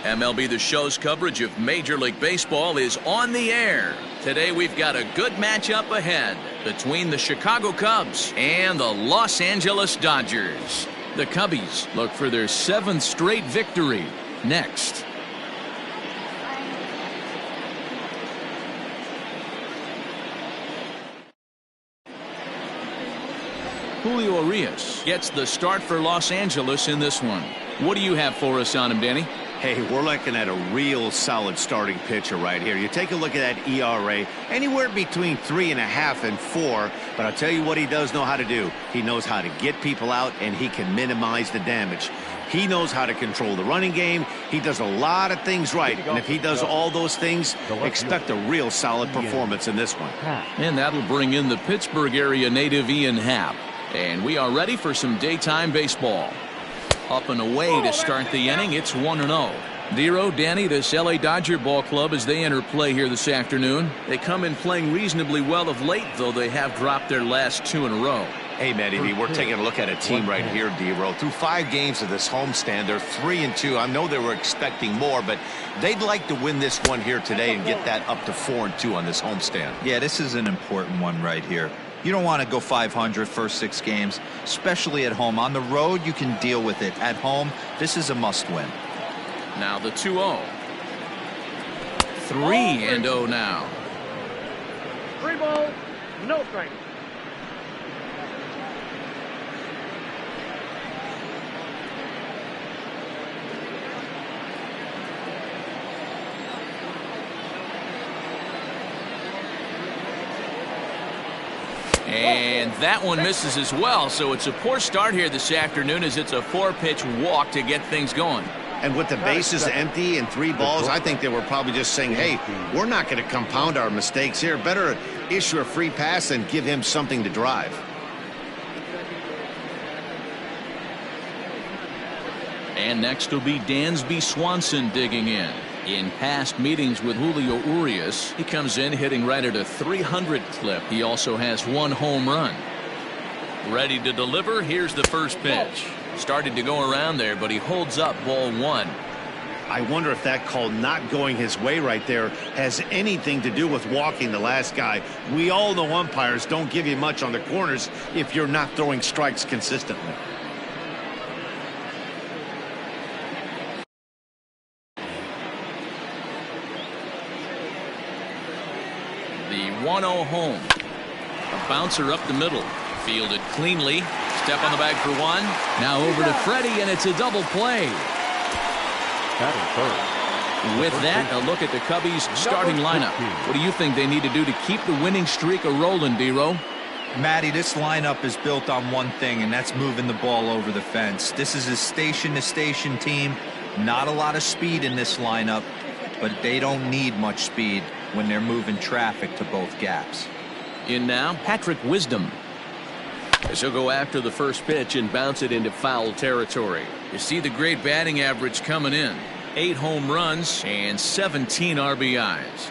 MLB The Show's coverage of Major League Baseball is on the air. Today we've got a good matchup ahead between the Chicago Cubs and the Los Angeles Dodgers. The Cubbies look for their 7th straight victory. Next. Urias gets the start for Los Angeles in this one. What do you have for us on him, Danny? Hey, we're looking at a real solid starting pitcher right here. You take a look at that ERA, anywhere between 3.5 and 4. But I'll tell you what he does know how to do. He knows how to get people out, and he can minimize the damage. He knows how to control the running game. He does a lot of things right. And if he does all those things, expect a real solid performance in this one. And that'll bring in the Pittsburgh area native Ian Happ. And we are ready for some daytime baseball. Up and away to start the inning. It's 1-0. Dero, Danny, this LA Dodger ball club as they enter play here this afternoon. They come in playing reasonably well of late, though they have dropped their last 2 in a row. Hey, Matty, we're taking a look at a team right here, Dero. Through 5 games of this homestand, they're 3-2. I know they were expecting more, but they'd like to win this one here today and get that up to 4-2 on this homestand. Yeah, this is an important one right here. You don't want to go 500 first 6 games, especially at home. On the road, you can deal with it. At home, this is a must-win. Now the 2-0. 3-0 now. 3 balls, no strikes. And that one misses as well, so it's a poor start here this afternoon as it's a 4-pitch walk to get things going. And with the bases empty and 3 balls, I think they were probably just saying, hey, we're not going to compound our mistakes here. Better issue a free pass and give him something to drive. And next will be Dansby Swanson digging in. In past meetings with Julio Urias, he comes in hitting right at a 300 clip. He also has 1 home run. Ready to deliver. Here's the first pitch. Started to go around there, but he holds up ball 1. I wonder if that call not going his way right there has anything to do with walking the last guy. We all know umpires don't give you much on the corners if you're not throwing strikes consistently. The 1-0 home. A bouncer up the middle. Fielded cleanly. Step on the bag for 1. Now over to Freddie, and it's a double play. With that, a look at the Cubbies' starting lineup. What do you think they need to do to keep the winning streak a-rolling, Dero? Matty, this lineup is built on one thing, and that's moving the ball over the fence. This is a station-to-station team. Not a lot of speed in this lineup, but they don't need much speed when they're moving traffic to both gaps. In now, Patrick Wisdom. As he'll go after the first pitch and bounce it into foul territory. You see the great batting average coming in. 8 home runs and 17 RBIs.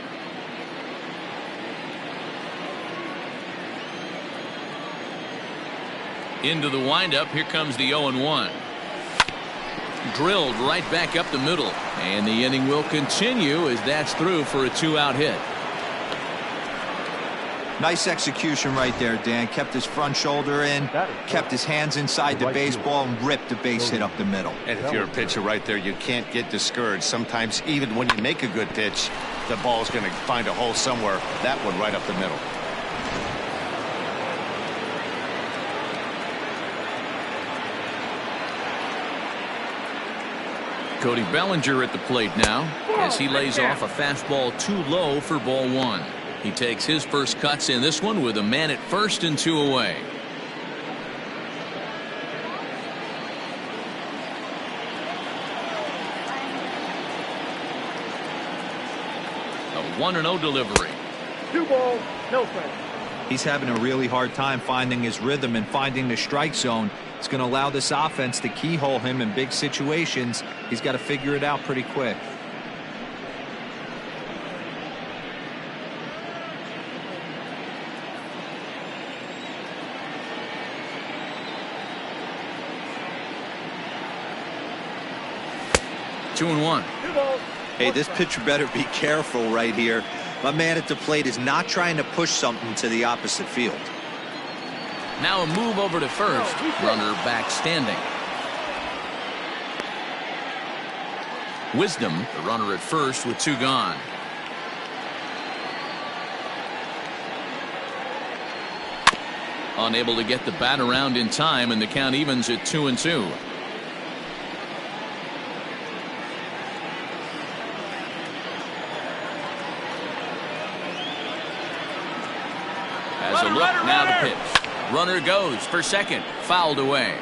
Into the windup. Here comes the 0-1. Drilled right back up the middle. And the inning will continue as that's through for a 2-out hit. Nice execution right there, Dan. Kept his front shoulder in, kept his hands inside the baseball, and ripped the base hit up the middle. And if you're a pitcher right there, you can't get discouraged. Sometimes even when you make a good pitch, the ball's going to find a hole somewhere. That one right up the middle. Cody Bellinger at the plate now as he lays off a fastball too low for ball 1. He takes his first cuts in this one with a man at first and 2 away. A 1-0 delivery. 2 balls, no strikes. He's having a really hard time finding his rhythm and finding the strike zone. It's going to allow this offense to keyhole him in big situations. He's got to figure it out pretty quick. 2-1. 2 balls. Hey, 1 this strike. pitcher better be careful right here. My man at the plate is not trying to push something to the opposite field. Now a move over to first. Runner back standing. Wisdom, the runner at first with 2 gone. Unable to get the bat around in time, and the count evens at 2-2. As a look, now the pitch. Runner goes for second. Fouled away.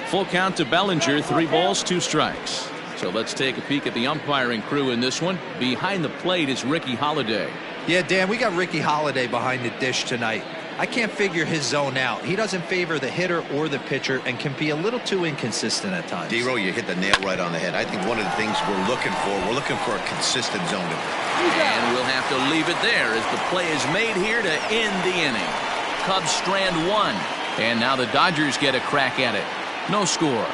Full count to Bellinger. 3 balls, 2 strikes. So let's take a peek at the umpiring crew in this one. Behind the plate is Ricky Holiday. Yeah, Dan, we got Ricky Holiday behind the dish tonight. I can't figure his zone out. He doesn't favor the hitter or the pitcher and can be a little too inconsistent at times. D-Row, you hit the nail right on the head. I think one of the things we're looking for a consistent zone. And we'll have to leave it there as the play is made here to end the inning. Cubs strand 1. And now the Dodgers get a crack at it. No score.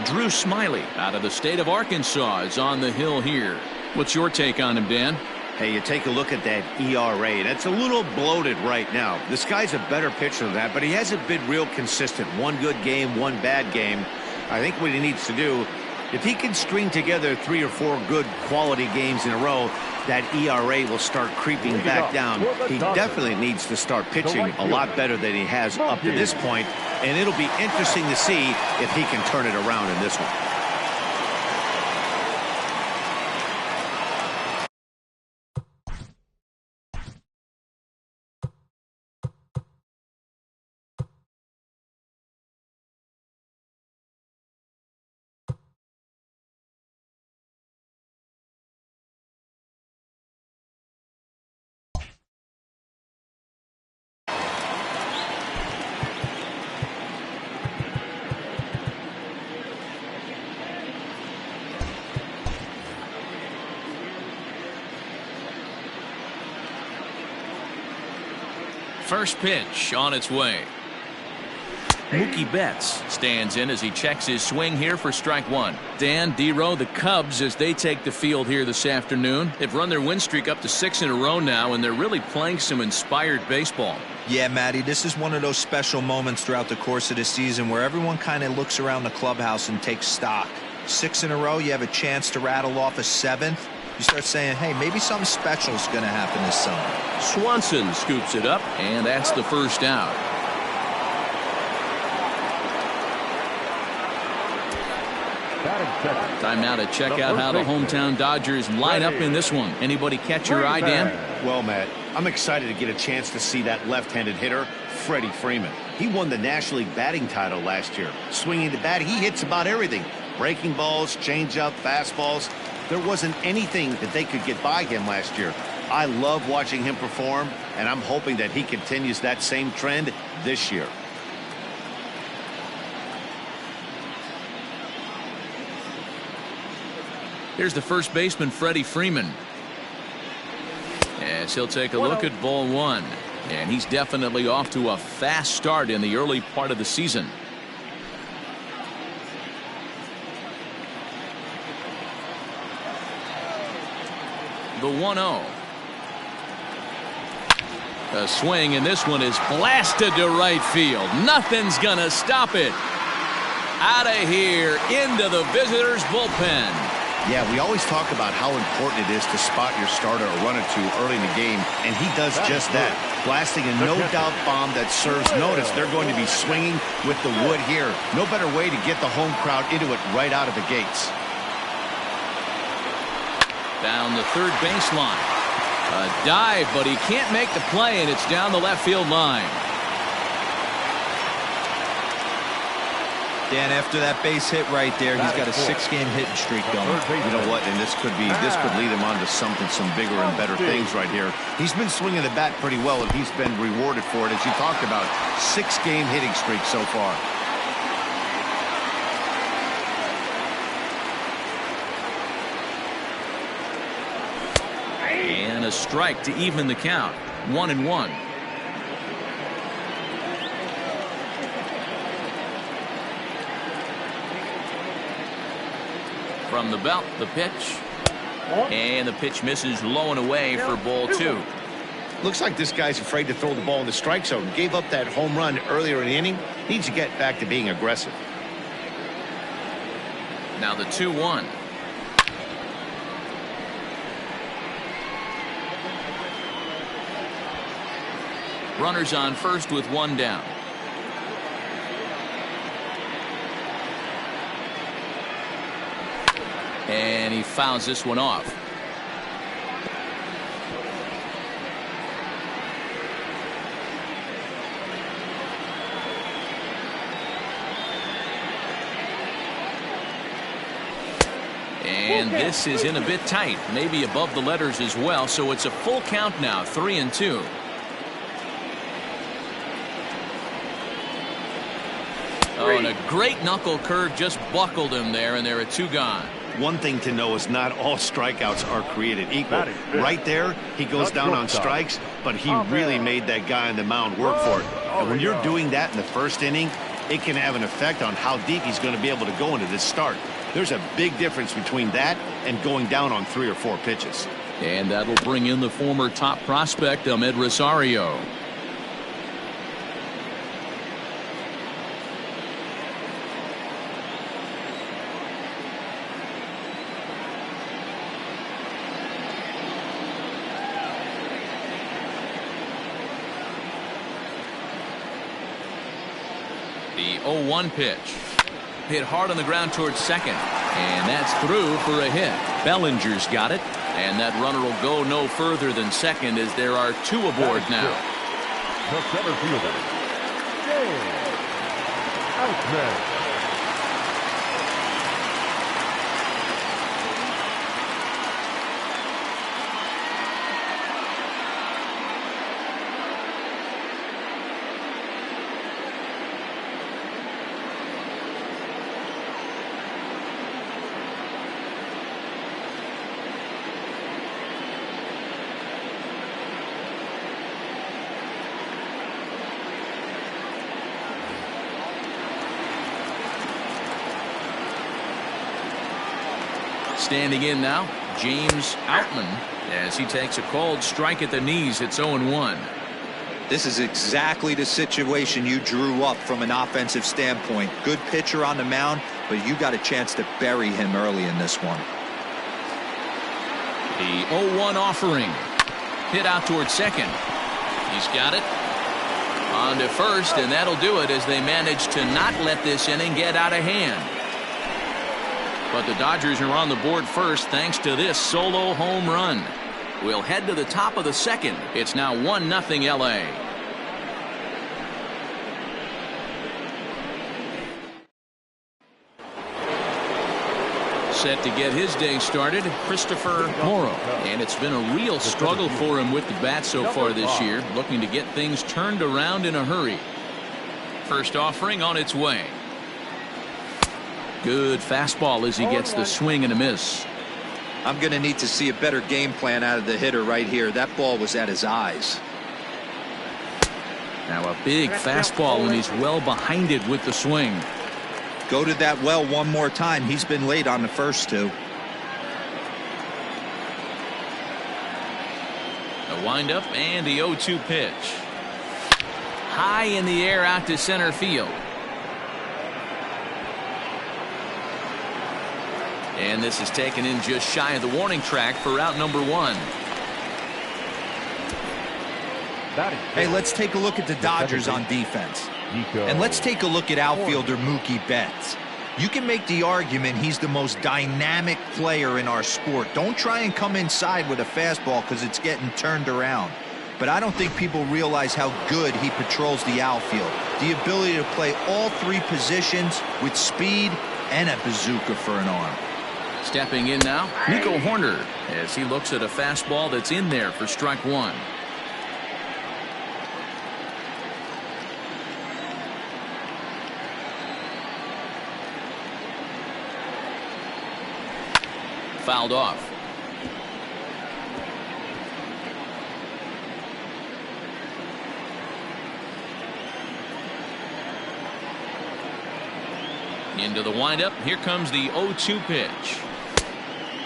Drew Smyly out of the state of Arkansas is on the hill here. What's your take on him, Dan? Hey, you take a look at that ERA, and it's a little bloated right now. This guy's a better pitcher than that, but he hasn't been real consistent. 1 good game, 1 bad game. I think what he needs to do, if he can string together 3 or 4 good quality games in a row, that ERA will start creeping back down. He definitely needs to start pitching a lot better than he has up to this point, and it'll be interesting to see if he can turn it around in this one. First pitch on its way. Mookie Betts stands in as he checks his swing here for strike 1. Dan, D-Row, the Cubs, as they take the field here this afternoon, they've run their win streak up to 6 in a row now, and they're really playing some inspired baseball. Yeah, Matty, this is one of those special moments throughout the course of the season where everyone kind of looks around the clubhouse and takes stock. 6 in a row, you have a chance to rattle off a 7th. You start saying, hey, maybe something special is going to happen this summer. Swanson scoops it up, and that's the first out. Time now to check out how the hometown Dodgers line up in this one. Anybody catch your eye, Dan? Well, Matt, I'm excited to get a chance to see that left-handed hitter, Freddie Freeman. He won the National League batting title last year. Swinging the bat, he hits about everything. Breaking balls, changeup, fastballs. There wasn't anything that they could get by him last year. I love watching him perform, and I'm hoping that he continues that same trend this year. Here's the first baseman, Freddie Freeman. As he'll take a look at ball 1. And he's definitely off to a fast start in the early part of the season. The 1-0. A swing, and this one is blasted to right field. Nothing's gonna stop it. Out of here, into the visitors' bullpen. Yeah, we always talk about how important it is to spot your starter or run it to early in the game, and he does just that. Blasting a no-doubt bomb that serves notice. They're going to be swinging with the wood here. No better way to get the home crowd into it right out of the gates. Down the third baseline. A dive, but he can't make the play, and it's down the left field line. Dan, after that base hit right there, he's got a 6-game hitting streak going. You know what? And this could lead him on to some bigger and better things right here. He's been swinging the bat pretty well, and he's been rewarded for it, as you talked about. 6-game hitting streak so far. And a strike to even the count. 1-1. From the belt, the pitch. And the pitch misses low and away for ball 2. Looks like this guy's afraid to throw the ball in the strike zone. Gave up that home run earlier in the inning. Needs to get back to being aggressive. Now the 2-1. Runners on first with 1 down. And he fouls this one off. And this is in a bit tight, maybe above the letters as well, so it's a full count now, 3-2. Oh, and a great knuckle curve just buckled him there, and there are 2 gone. One thing to know is not all strikeouts are created equal. Right there, he goes down on strikes, but he really made that guy on the mound work for it. And when you're doing that in the first inning, it can have an effect on how deep he's going to be able to go into this start. There's a big difference between that and going down on 3 or 4 pitches. And that'll bring in the former top prospect, Ahmed Rosario. The 0-1 pitch. Hit hard on the ground towards second. And that's through for a hit. Bellinger's got it. And that runner will go no further than second as there are 2 aboard now. The center fielder, James Outman. Standing in now, James Outman, as he takes a called strike at the knees. It's 0-1. This is exactly the situation you drew up from an offensive standpoint. Good pitcher on the mound, but you got a chance to bury him early in this one. The 0-1 offering. Hit out towards second. He's got it. On to first, and that'll do it as they manage to not let this inning get out of hand. But the Dodgers are on the board first thanks to this solo home run. We'll head to the top of the second. It's now 1-0 LA. Set to get his day started, Christopher Morrow. And it's been a real struggle for him with the bat so far this year, looking to get things turned around in a hurry. First offering on its way. Good fastball as he gets the swing and a miss. I'm going to need to see a better game plan out of the hitter right here. That ball was at his eyes. Now a big fastball, and he's well behind it with the swing. Go to that well one more time. He's been late on the first 2. A windup and the 0-2 pitch. High in the air out to center field. And this is taken in just shy of the warning track for out number 1. Hey, let's take a look at the Dodgers on defense. And let's take a look at outfielder Mookie Betts. You can make the argument he's the most dynamic player in our sport. Don't try and come inside with a fastball because it's getting turned around. but I don't think people realize how good he patrols the outfield. The ability to play all three positions with speed and a bazooka for an arm. Stepping in now, Nico Horner, as he looks at a fastball that's in there for strike one. Fouled off. Into the windup. Here comes the 0-2 pitch.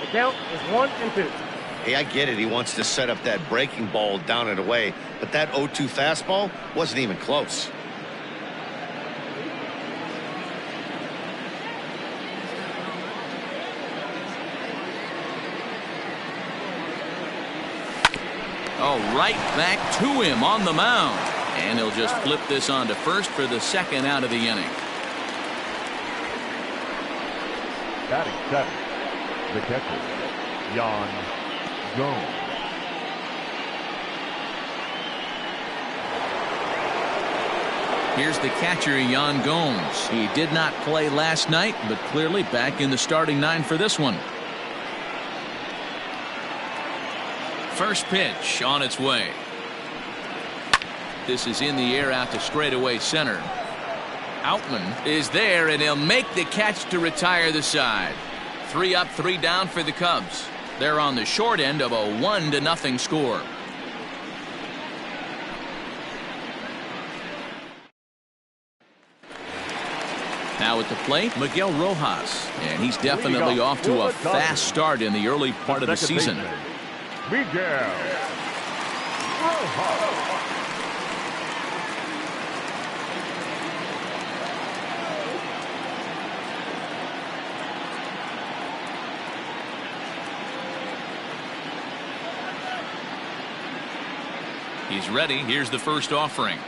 The count is 1-2. Hey, I get it. He wants to set up that breaking ball down and away, but that 0-2 fastball wasn't even close. Oh, right back to him on the mound. And he'll just flip this on to first for the second out of the inning. Batting seventh, the catcher, Yan Gomes. Here's the catcher, Yan Gomes. He did not play last night, but clearly back in the starting nine for this one. First pitch on its way. This is in the air out to straightaway center. Outman is there, and he'll make the catch to retire the side. 3 up, 3 down for the Cubs. They're on the short end of a 1-0 score. Now at the plate, Miguel Rojas, and he's definitely off to a fast start in the early part of the season. Miguel Rojas. He's ready. Here's the first offering.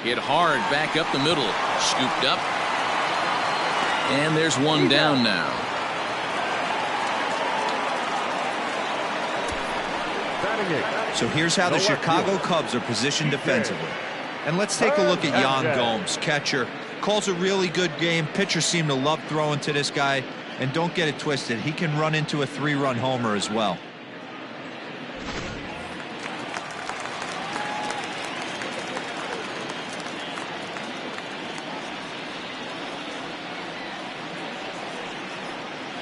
Hit hard back up the middle. Scooped up. And there's one down now. So here's how the Chicago Cubs are positioned defensively. And let's take a look at Yan Gomes, catcher. Calls a really good game. Pitchers seem to love throwing to this guy. And don't get it twisted, he can run into a 3-run homer as well.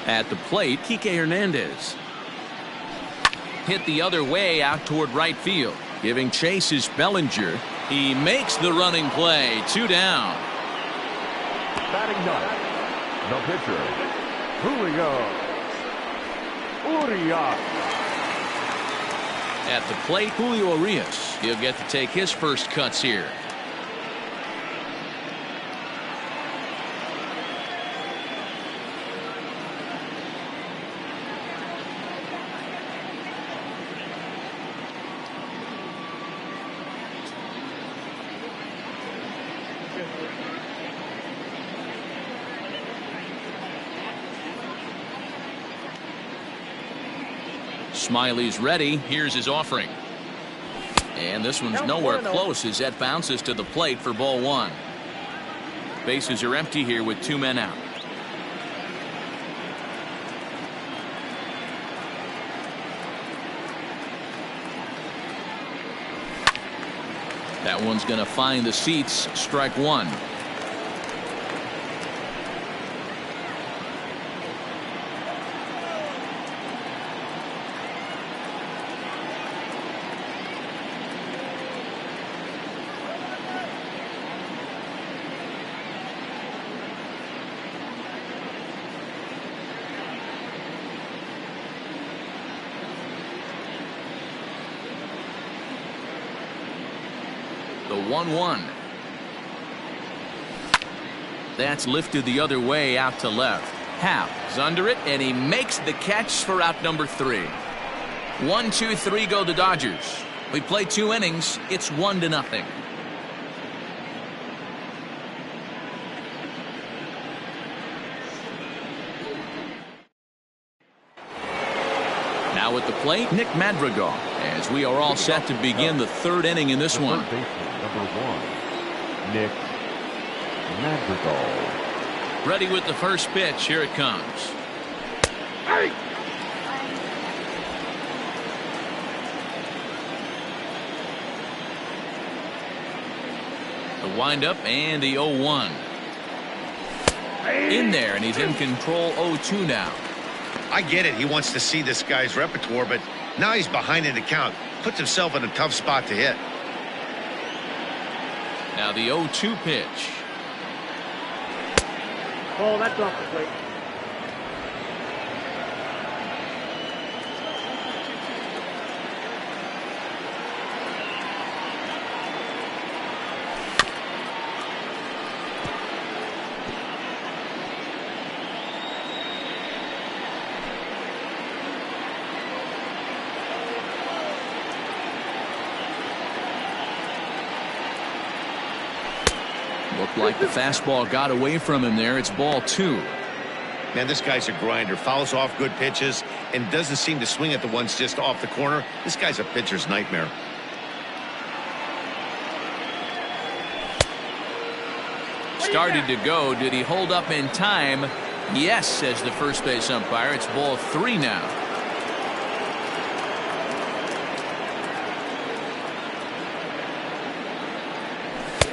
At the plate, Kike Hernandez. Hit the other way out toward right field. Giving chase is Bellinger. He makes the running play. 2 down. Batting ninth, the pitcher, Urias. At the plate, Julio Urias. He'll get to take his first cuts here. Smyly's ready. Here's his offering. And this one's nowhere close as that bounces to the plate for ball 1. Bases are empty here with 2 men out. That one's going to find the seats. Strike 1. 1-1. That's lifted the other way out to left. Happ is under it, and he makes the catch for out number 3. 1, 2, 3 go the Dodgers. We play 2 innings. It's 1-0. Now at the plate, Nick Madrigal, as we are all set to begin the 3rd inning in this one. Number 1, Nick Madrigal. Ready with the first pitch. Here it comes. Hey! The windup and the 0-1. In there, and he's in control. 0-2 now. I get it. He wants to see this guy's repertoire, but now he's behind in the count. Puts himself in a tough spot to hit. Now the 0-2 pitch. Oh, that's off the plate. Looked like the fastball got away from him there. It's ball 2. Man, this guy's a grinder. Fouls off good pitches and doesn't seem to swing at the ones just off the corner. This guy's a pitcher's nightmare. Started to go. Did he hold up in time? Yes, says the first base umpire. It's ball 3 now.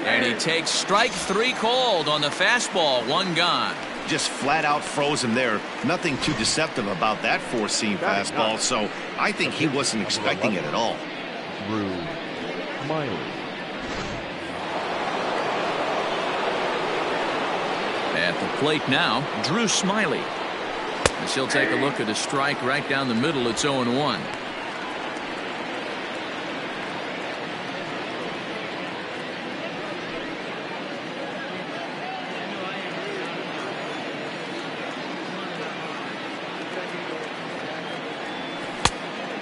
And he takes strike 3 called on the fastball. 1 gone. Just flat out froze him there. Nothing too deceptive about that 4-seam fastball, so I think he wasn't expecting it at all. Drew Smyly. At the plate now, Drew Smyly. As he'll take a look at a strike right down the middle. It's 0-1.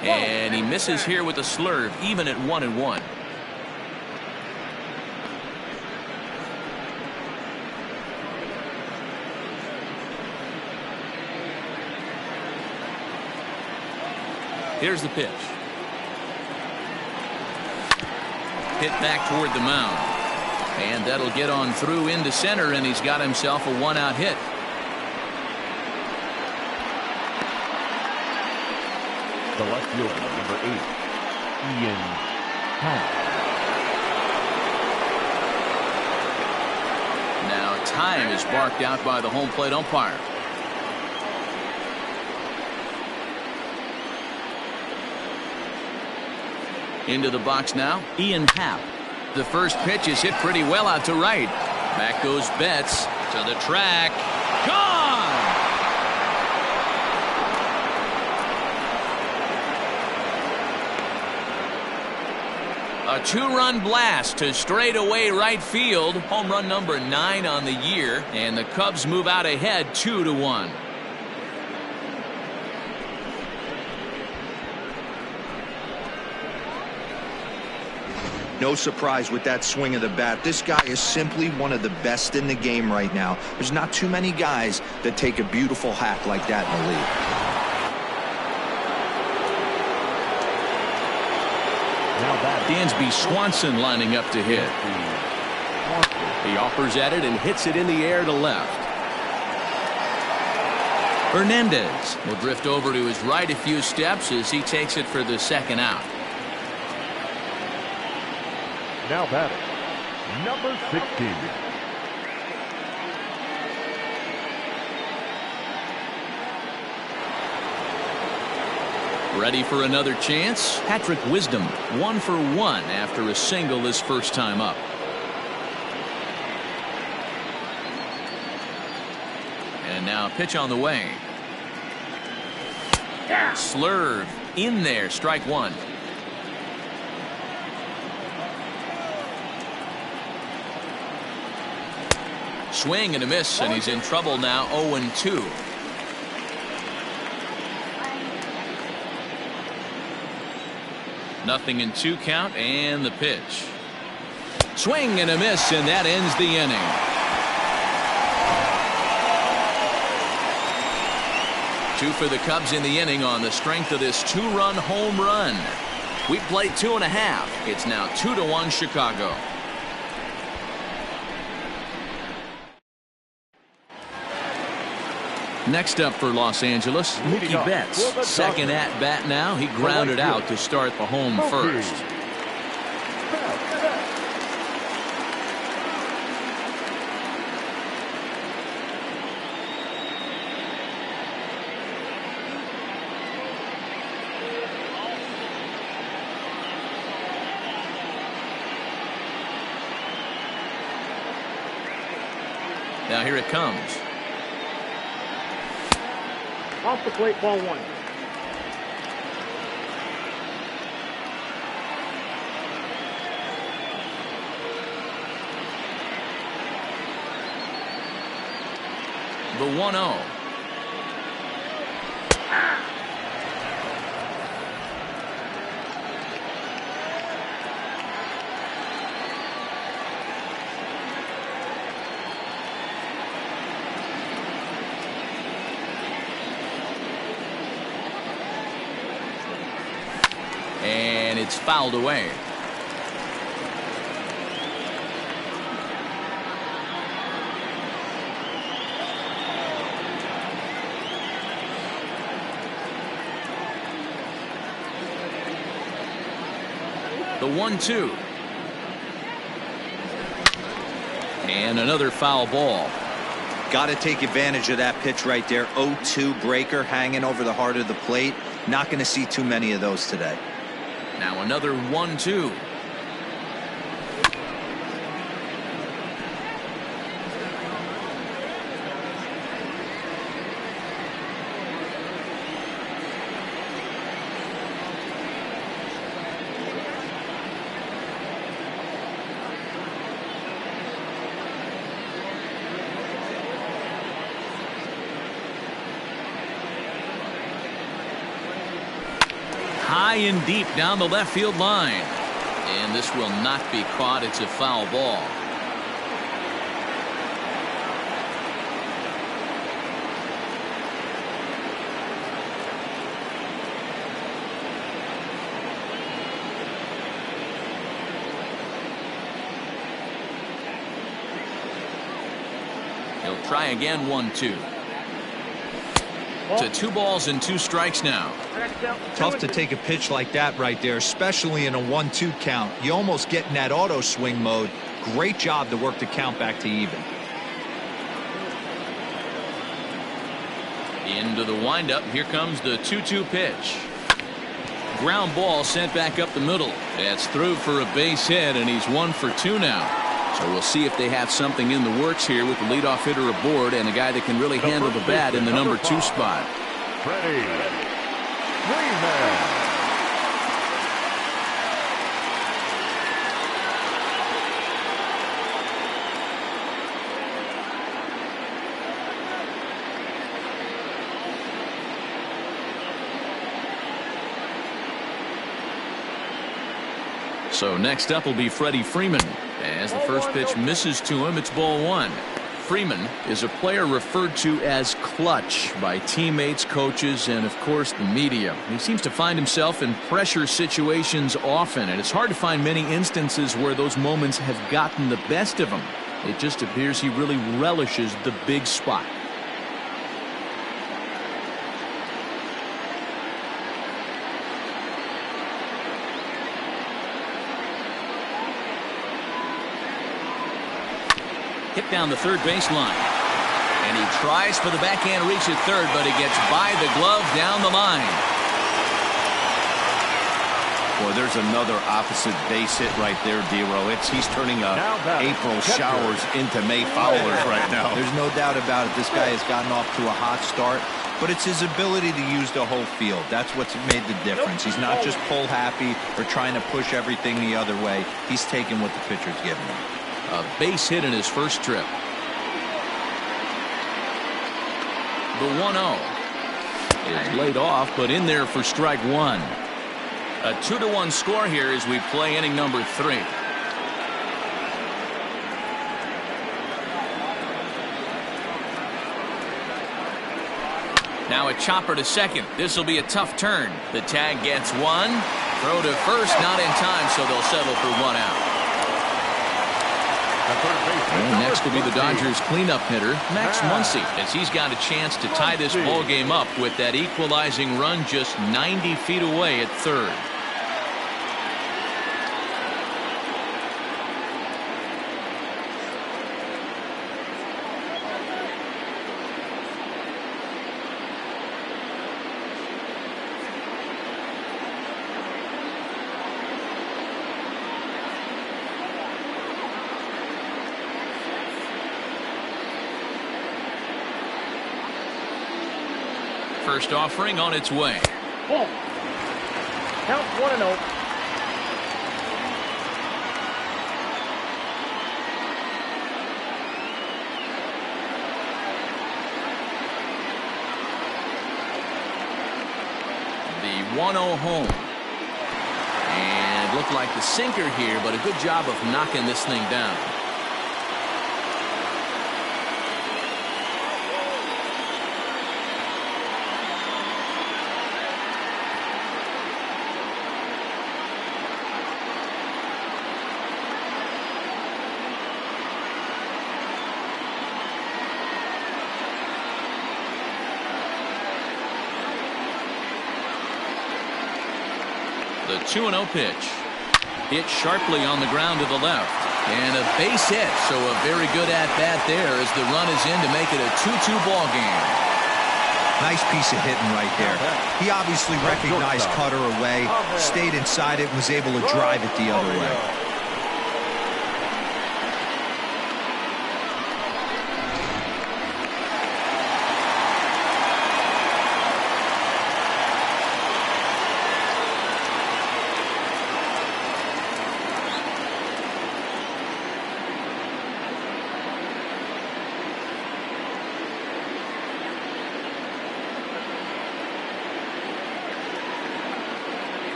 And he misses here with a slurve, even at 1-1. Here's the pitch. Hit back toward the mound. And that'll get on through into center, and he's got himself a 1-out hit. The left fielder, number 8, Ian Happ. Now time is barked out by the home plate umpire. Into the box now, Ian Happ. The first pitch is hit pretty well out to right. Back goes Betts to the track. Gone! A 2-run blast to straightaway right field. Home run number 9 on the year. And the Cubs move out ahead 2-1. No surprise with that swing of the bat. This guy is simply one of the best in the game right now. There's not too many guys that take a beautiful hack like that in the league. Dansby Swanson lining up to hit. He offers at it and hits it in the air to left. Hernandez will drift over to his right a few steps as he takes it for the second out. Now batting, number 16. Ready for another chance? Patrick Wisdom, 1 for 1 after a single his first time up. And now pitch on the way. Slurve in there, strike 1. Swing and a miss, and he's in trouble now. 0-2. Nothing in 2 count, and the pitch. Swing and a miss, and that ends the inning. Two for the Cubs in the inning on the strength of this 2-run home run. We played 2.5. It's now 2-1 Chicago. Next up for Los Angeles, Mookie Betts. Second at bat now. He grounded out to start the home first. Now here it comes. Off the plate, ball 1. The 1-0. And it's fouled away. The 1-2. And another foul ball. Got to take advantage of that pitch right there. 0-2 breaker hanging over the heart of the plate. Not going to see too many of those today. Now another 1-2. High and deep down the left field line. And this will not be caught. It's a foul ball. He'll try again. 1-2. To 2 balls and 2 strikes now. Tough to take a pitch like that right there, especially in a 1-2 count. You almost get in that auto swing mode. Great job to work the count back to even. Into the windup. Here comes the 2-2 pitch. Ground ball sent back up the middle. That's through for a base hit, and he's 1 for 2 now. So we'll see if they have something in the works here with the leadoff hitter aboard and a guy that can really handle the bat in the number 2 spot. Freddie Freeman. So next up will be Freddie Freeman. As the first pitch misses to him, it's ball 1. Freeman is a player referred to as clutch by teammates, coaches, and of course the media. He seems to find himself in pressure situations often, and it's hard to find many instances where those moments have gotten the best of him. It just appears he really relishes the big spot. Hit down the third baseline. And he tries for the backhand reach at third, but he gets by the glove down the line. Boy, there's another opposite base hit right there, D-Row. He's turning April showers into May foulers right now. There's no doubt about it. This guy has gotten off to a hot start, but it's his ability to use the whole field. That's what's made the difference. He's not just pull happy or trying to push everything the other way. He's taking what the pitcher's giving him. A base hit in his first trip. The 1-0 is laid off, but in there for strike one. A 2-1 score here as we play inning number 3. Now a chopper to second. This will be a tough turn. The tag gets one. Throw to first, not in time, so they'll settle for one out. And next will be the Dodgers cleanup hitter, Max Muncy, as he's got a chance to tie this ball game up with that equalizing run just 90 feet away at third. First offering on its way. Ball. Count 1-0. The 1-0 home. And looked like the sinker here, but a good job of knocking this thing down. The 2-0 pitch. Hit sharply on the ground to the left. And a base hit, so a very good at-bat there as the run is in to make it a 2-2 ball game. Nice piece of hitting right there. He obviously recognized cutter away, stayed inside it, and was able to drive it the other way.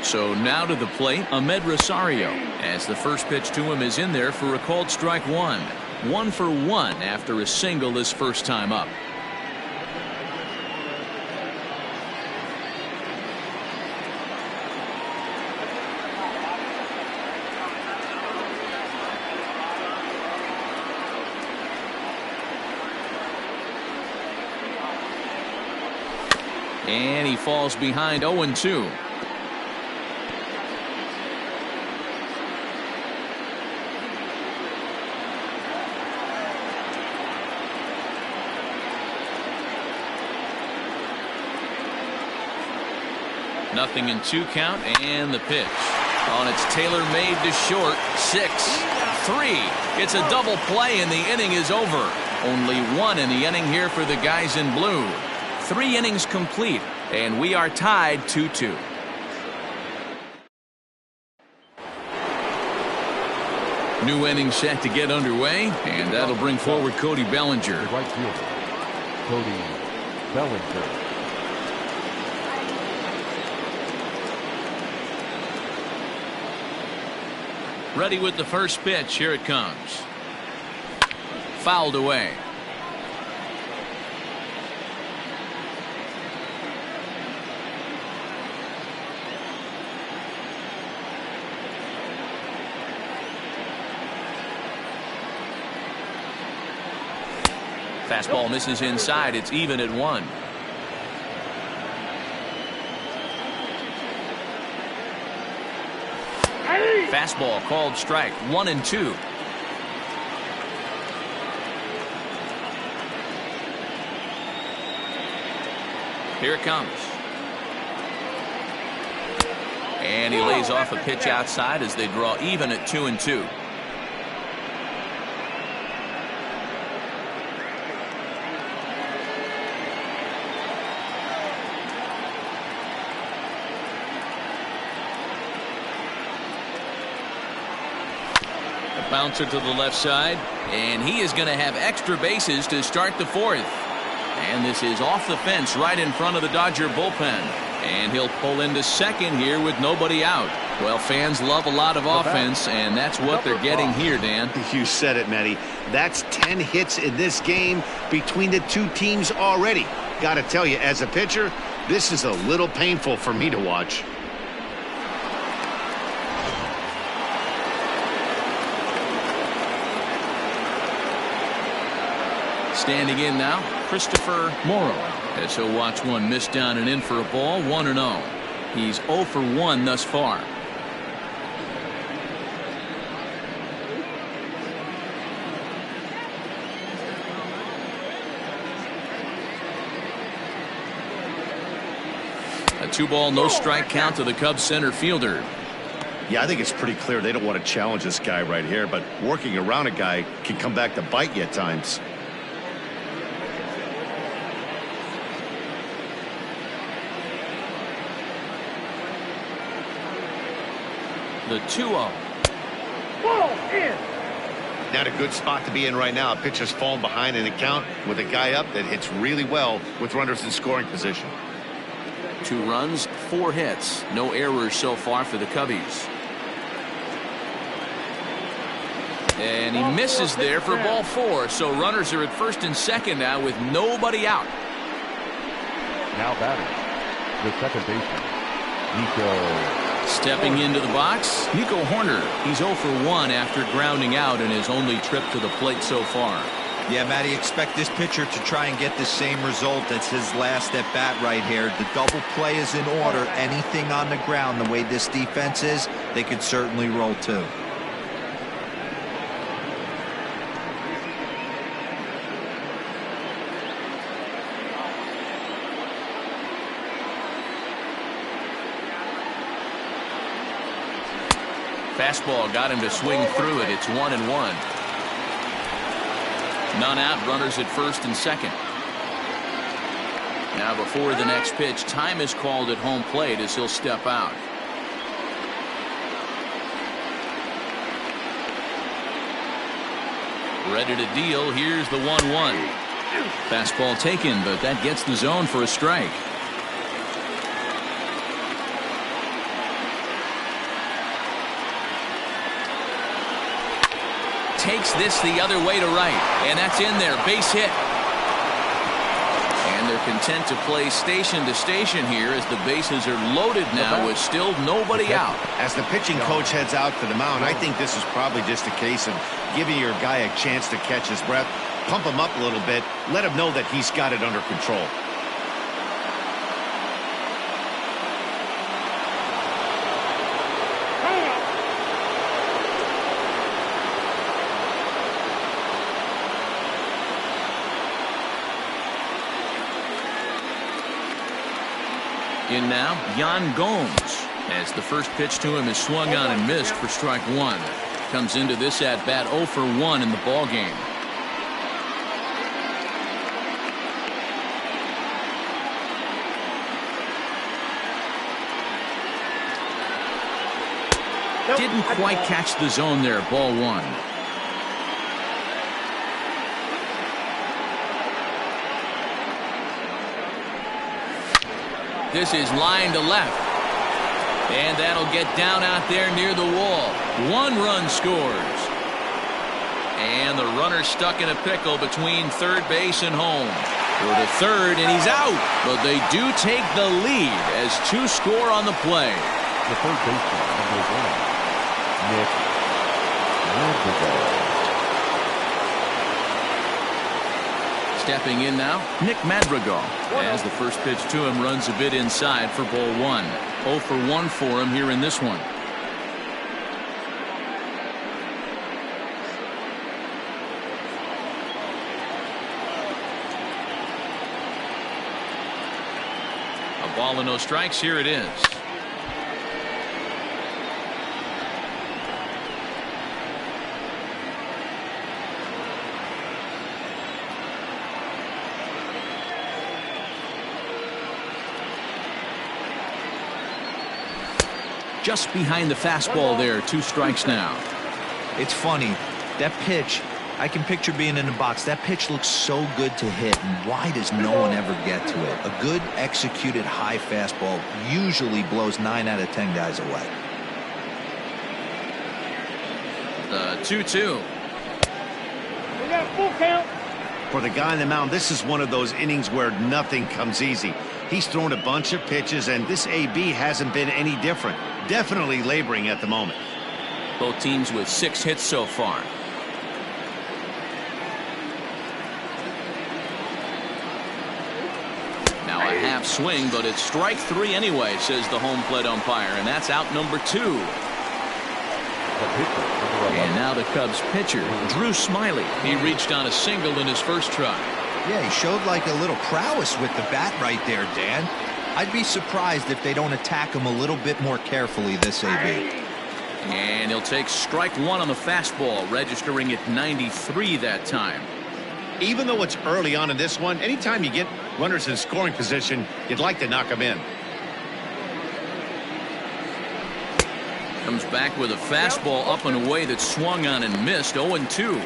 So now to the plate, Ahmed Rosario, as the first pitch to him is in there for a called strike one. 1 for 1 after a single his first time up. And he falls behind 0-2. Nothing in 2 count, and the pitch. On its tailor-made to short. 6-3. It's a double play, and the inning is over. Only 1 in the inning here for the guys in blue. 3 innings complete, and we are tied 2-2. New inning set to get underway, and that'll bring forward Cody Bellinger. Right fielder, Cody Bellinger. Ready with the first pitch. Here it comes. Fouled away. Fastball misses inside. It's even at 1. Fastball called strike. 1-2. Here it comes. And he lays off a pitch outside as they draw even at 2-2. Bouncer to the left side, and he is going to have extra bases to start the fourth. And this is off the fence right in front of the Dodger bullpen. And he'll pull into second here with nobody out. Well, fans love a lot of offense, and that's what they're getting here, Dan. You said it, Matty. That's 10 hits in this game between the two teams already. Got to tell you, as a pitcher, this is a little painful for me to watch. Standing in now, Christopher Morrow, as he'll watch one miss down and in for a ball, 1-0. He's 0 for 1 thus far. A 2-ball, no strike count to the Cubs center fielder. Yeah, I think it's pretty clear they don't want to challenge this guy right here, but working around a guy can come back to bite you at times. The 2-0. Ball in. Not a good spot to be in right now. A pitcher's falling behind in the count with a guy up that hits really well with runners in scoring position. 2 runs, 4 hits. No errors so far for the Cubbies. And he misses there for ball 4. So runners are at first and second now with nobody out. Now batting, the second baseman, Nico. Stepping into the box, Nico Horner. He's 0 for 1 after grounding out in his only trip to the plate so far. Yeah, Matty, expect this pitcher to try and get the same result. That's his last at bat right here. The double play is in order. Anything on the ground, the way this defense is, they could certainly roll too. Fastball got him to swing through it. It's 1-1. None out, runners at first and second. Now before the next pitch, time is called at home plate as he'll step out. Ready to deal. Here's the 1-1. Fastball taken, but that gets the zone for a strike. Takes this the other way to right, and that's in there. Base hit. And they're content to play station to station here as the bases are loaded now with still nobody out. As the pitching coach heads out to the mound, I think this is probably just a case of giving your guy a chance to catch his breath, pump him up a little bit, let him know that he's got it under control. In now, Yan Gomes, as the first pitch to him is swung on and missed for strike 1. Comes into this at bat 0 for 1 in the ball game. Didn't quite catch the zone there. Ball 1. This is line to left. And that'll get down out there near the wall. 1 run scores. And the runner stuck in a pickle between third base and home. For the third, and he's out. But they do take the lead as 2 score on the play. The third baseman, number 1, Nick Madrigal. Stepping in now, Nick Madrigal, as the first pitch to him runs a bit inside for ball 1. 0 for 1 for him here in this one. A ball and no strikes. Here it is. Just behind the fastball there. 2 strikes now. It's funny, that pitch, I can picture being in the box. That pitch looks so good to hit, and why does no one ever get to it? A good executed high fastball usually blows 9 out of 10 guys away. The 2-2. We got a full count. For the guy on the mound, this is one of those innings where nothing comes easy. He's thrown a bunch of pitches, and this AB hasn't been any different. Definitely laboring at the moment. Both teams with 6 hits so far. Now a half swing, but it's strike 3 anyway, says the home plate umpire, and that's out number 2. And now the Cubs pitcher, Drew Smyly. He reached on a single in his first try. Yeah, he showed like a little prowess with the bat right there, Dan. I'd be surprised if they don't attack him a little bit more carefully this AB. And he'll take strike 1 on the fastball, registering at 93 that time. Even though it's early on in this one, anytime you get runners in scoring position, you'd like to knock them in. Comes back with a fastball up and away that swung on and missed. 0-2.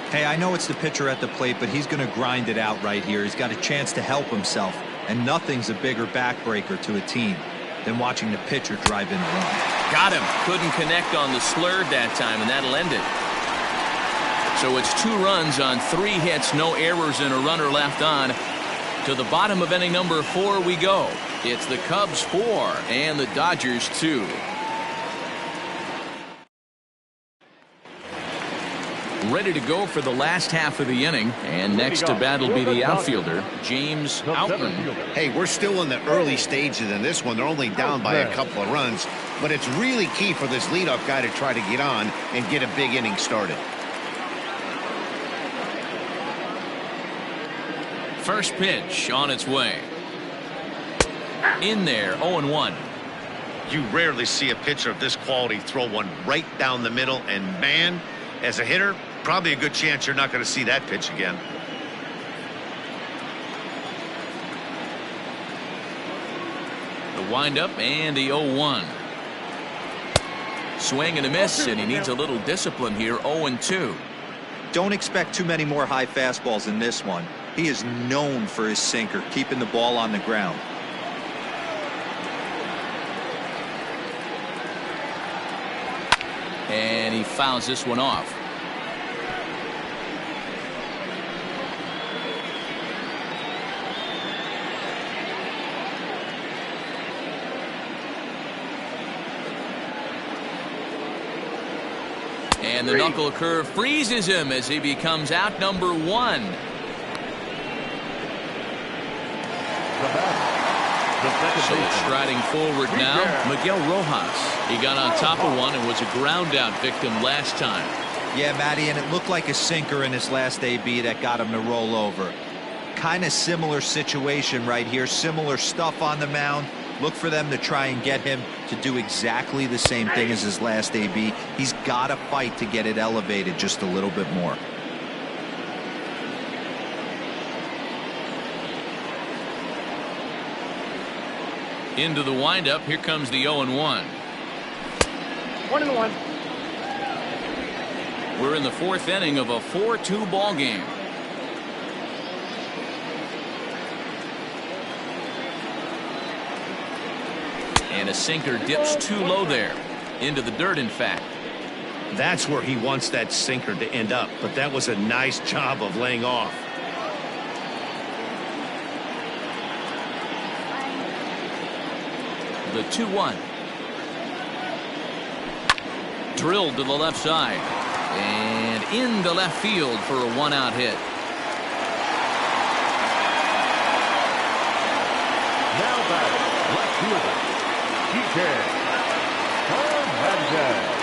Hey, I know it's the pitcher at the plate, but he's going to grind it out right here. He's got a chance to help himself, and nothing's a bigger backbreaker to a team than watching the pitcher drive in a run. Got him. Couldn't connect on the slurve that time, and that'll end it. So it's 2 runs on 3 hits, no errors, and a runner left on. To the bottom of inning number 4 we go. It's the Cubs 4 and the Dodgers 2. Ready to go for the last half of the inning, and next to bat will be the outfielder, James Outman. Hey, we're still in the early stages in this one. They're only down by a couple of runs, but it's really key for this leadoff guy to try to get on and get a big inning started. First pitch on its way. In there, 0-1. You rarely see a pitcher of this quality throw one right down the middle, and man, as a hitter, probably a good chance you're not going to see that pitch again. The windup and the 0-1. Swing and a miss, and he needs a little discipline here. 0-2. Don't expect too many more high fastballs in this one. He is known for his sinker, keeping the ball on the ground. And he fouls this one off. And the knuckle curve freezes him as he becomes out number 1. So striding forward now, Miguel Rojas. He got on top of one and was a ground out victim last time. Yeah, Matty, and it looked like a sinker in his last AB that got him to roll over. Kind of similar situation right here, similar stuff on the mound. Look for them to try and get him to do exactly the same thing as his last AB. He's got to fight to get it elevated just a little bit more. Into the windup. Here comes the 0-1. 1-1. We're in the 4th inning of a 4-2 ball game. And a sinker dips too low there. Into the dirt, in fact. That's where he wants that sinker to end up, but that was a nice job of laying off. The 2-1. Drilled to the left side. And into left field for a 1-out hit. Now back, left fielder, DJ Hernandez.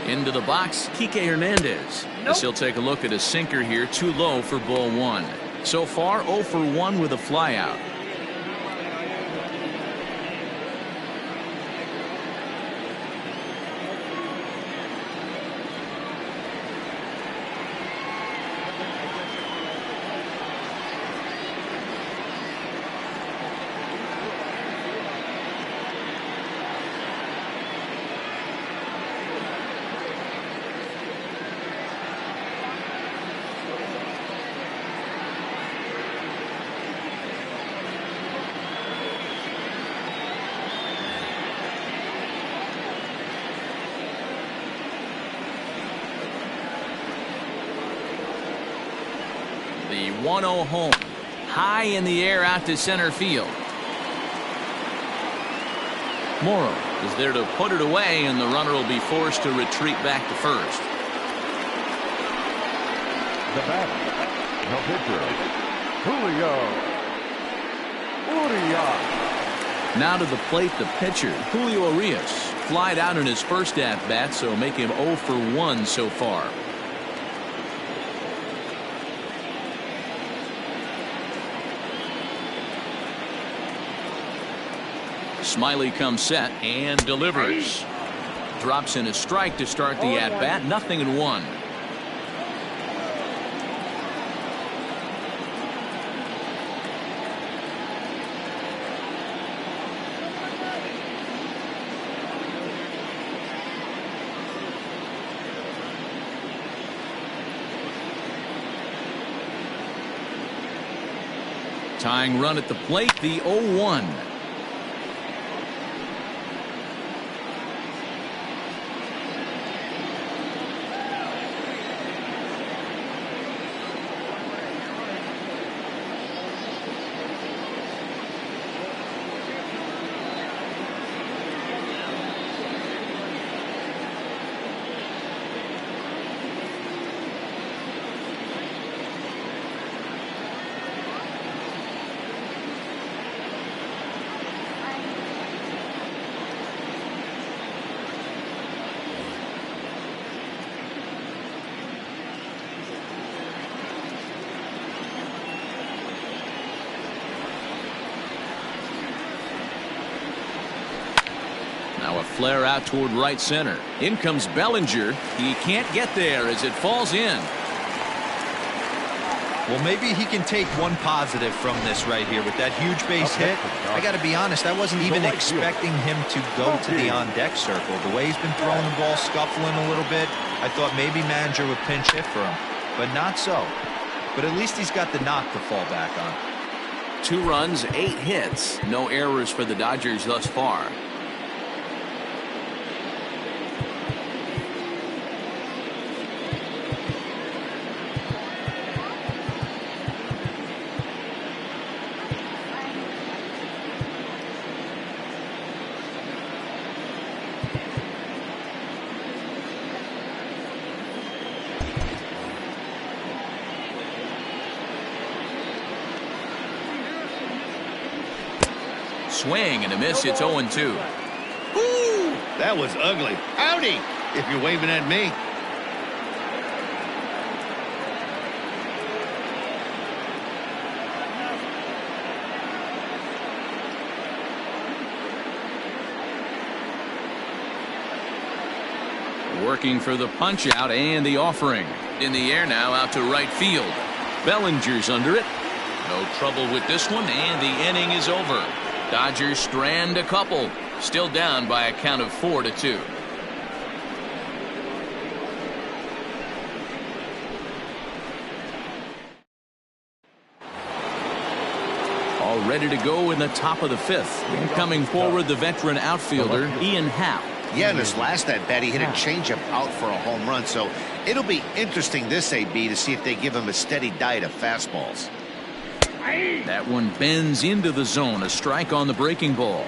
Into the box, Kike Hernandez. As he'll take a look at his sinker here, too low for ball 1. So far, 0 for 1 with a flyout. 1-0 home. High in the air out to center field. Morrow is there to put it away, and the runner will be forced to retreat back to first. The batter, the pitcher, Urias. Now to the plate, the pitcher, Urias. Flied out in his first at-bat, so make him 0 for 1 so far. Smyly comes set and delivers. Drops in a strike to start the at-bat. 0-1. Tying run at the plate, the 0-1. Now a flare out toward right center. In comes Bellinger. He can't get there as it falls in. Well, maybe he can take one positive from this right here with that huge base hit. I got to be honest, I wasn't even expecting him to go to the on-deck circle. The way he's been throwing the ball, scuffling a little bit, I thought maybe manager would pinch hit for him, but not so. But at least he's got the knock to fall back on. 2 runs, 8 hits. No errors for the Dodgers thus far. Swing and a miss. It's 0-2. Ooh, that was ugly. Howdy, if you're waving at me. Working for the punch out and the offering. In the air now out to right field. Bellinger's under it. No trouble with this one, and the inning is over. Dodgers strand a couple. Still down by a count of 4-2. All ready to go in the top of the 5th. Coming forward, the veteran outfielder, Ian Happ. Yeah, in his last at-bat, he hit a changeup out for a home run. So it'll be interesting this AB to see if they give him a steady diet of fastballs. That one bends into the zone. A strike on the breaking ball.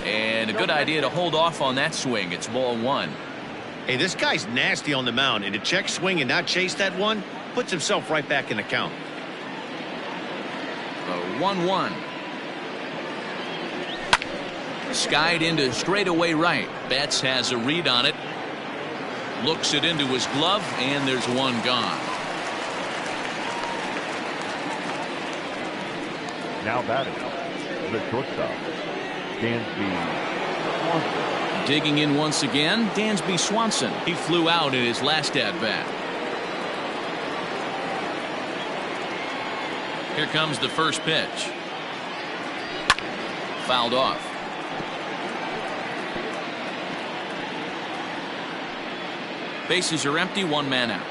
And a good idea to hold off on that swing. It's ball 1. Hey, this guy's nasty on the mound, and to check swing and not chase that one puts himself right back in the count. The 1-1. Skied into straightaway right. Betts has a read on it. Looks it into his glove, and there's one gone. Now batting, the shortstop, Dansby Swanson. Digging in once again, Dansby Swanson. He flew out in his last at-bat. Here comes the first pitch. Fouled off. Bases are empty, 1 man out.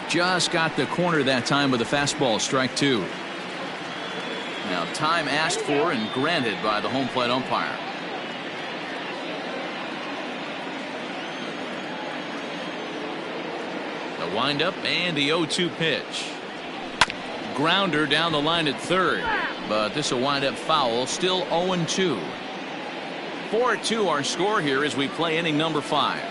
Just got the corner that time with a fastball, strike 2. Now time asked for and granted by the home plate umpire. The windup and the 0-2 pitch. Grounder down the line at third, but this will wind up foul. Still 0-2. 4-2 our score here as we play inning number 5.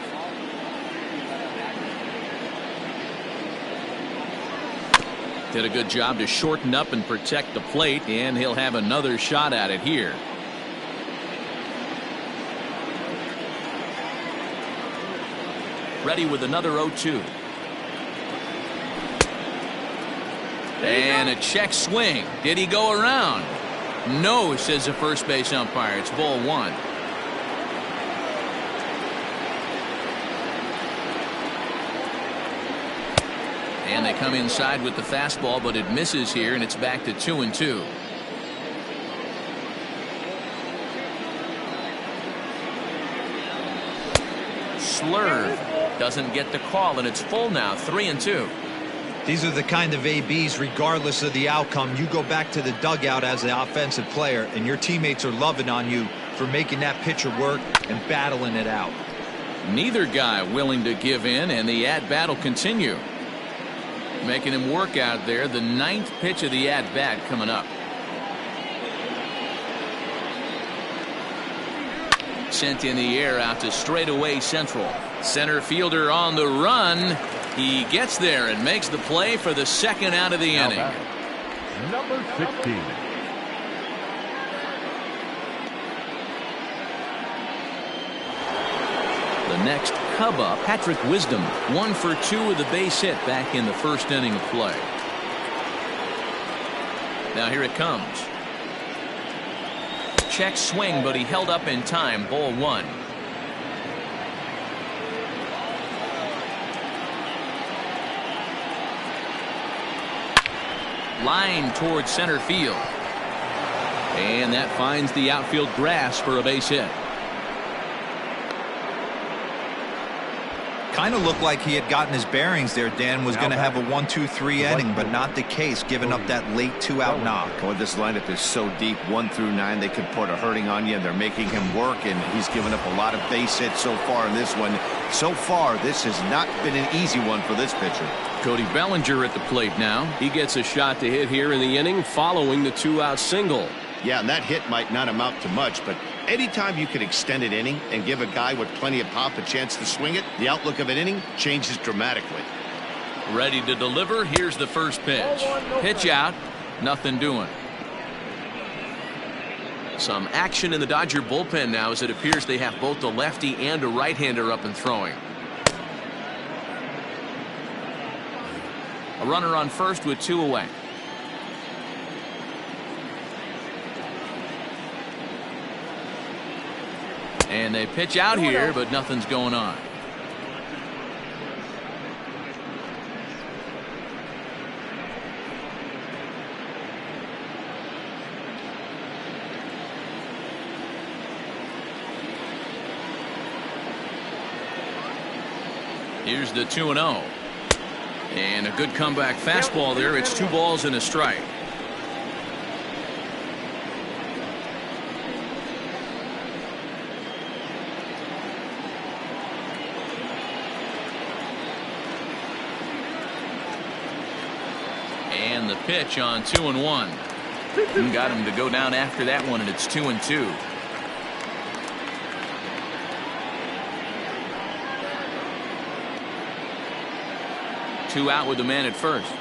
Did a good job to shorten up and protect the plate, and he'll have another shot at it here. Ready with another 0-2. And a check swing. Did he go around? No, says the first base umpire. It's ball 1. And they come inside with the fastball, but it misses here, and it's back to 2-2. Slurve doesn't get the call, and it's full now. 3-2. These are the kind of ABs, regardless of the outcome, you go back to the dugout as an offensive player, and your teammates are loving on you for making that pitcher work and battling it out. Neither guy willing to give in, and the at-bat will continue. Making him work out there. The 9th pitch of the at-bat coming up. Sent in the air out to straightaway central. Center fielder on the run. He gets there and makes the play for the second out of the inning. Number 16. The next Cub up, Patrick Wisdom, 1 for 2 with a base hit back in the first inning of play. Now here it comes. Check swing, but he held up in time. Ball 1. Line towards center field. And that finds the outfield grass for a base hit. Kind of looked like he had gotten his bearings there. Dan was going to have a 1-2-3 inning, but not the case, giving up that late 2-out knock. Well, this lineup is so deep, 1 through 9, they could put a hurting on you, and they're making him work, and he's given up a lot of base hits so far in this one. So far, this has not been an easy one for this pitcher. Cody Bellinger at the plate now. He gets a shot to hit here in the inning following the 2-out single. Yeah, and that hit might not amount to much, but anytime you can extend an inning and give a guy with plenty of pop a chance to swing it, the outlook of an inning changes dramatically. Ready to deliver. Here's the first pitch. Pitch out. Nothing doing. Some action in the Dodger bullpen now as it appears they have both a lefty and a right-hander up and throwing. A runner on first with 2 away. And they pitch out here, but nothing's going on. Here's the 2-0. And a good comeback fastball there. It's 2 balls and a strike. And the pitch on 2-1. Got him to go down after that one, and it's 2-2. Two out with the man at first.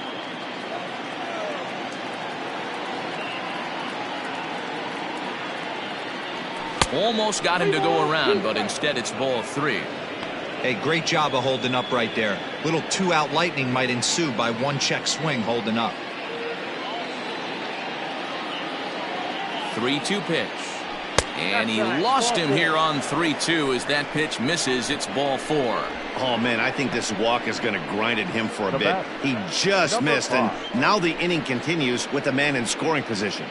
Almost got him to go around, but instead it's ball 3. Hey, great job of holding up right there. Little 2-out lightning might ensue by 1 check swing holding up. 3-2 pitch. And he lost him here on 3-2 as that pitch misses. It's ball 4. Oh, man, I think this walk is going to grind at him for a bit. He just missed, and now the inning continues with the man in scoring position.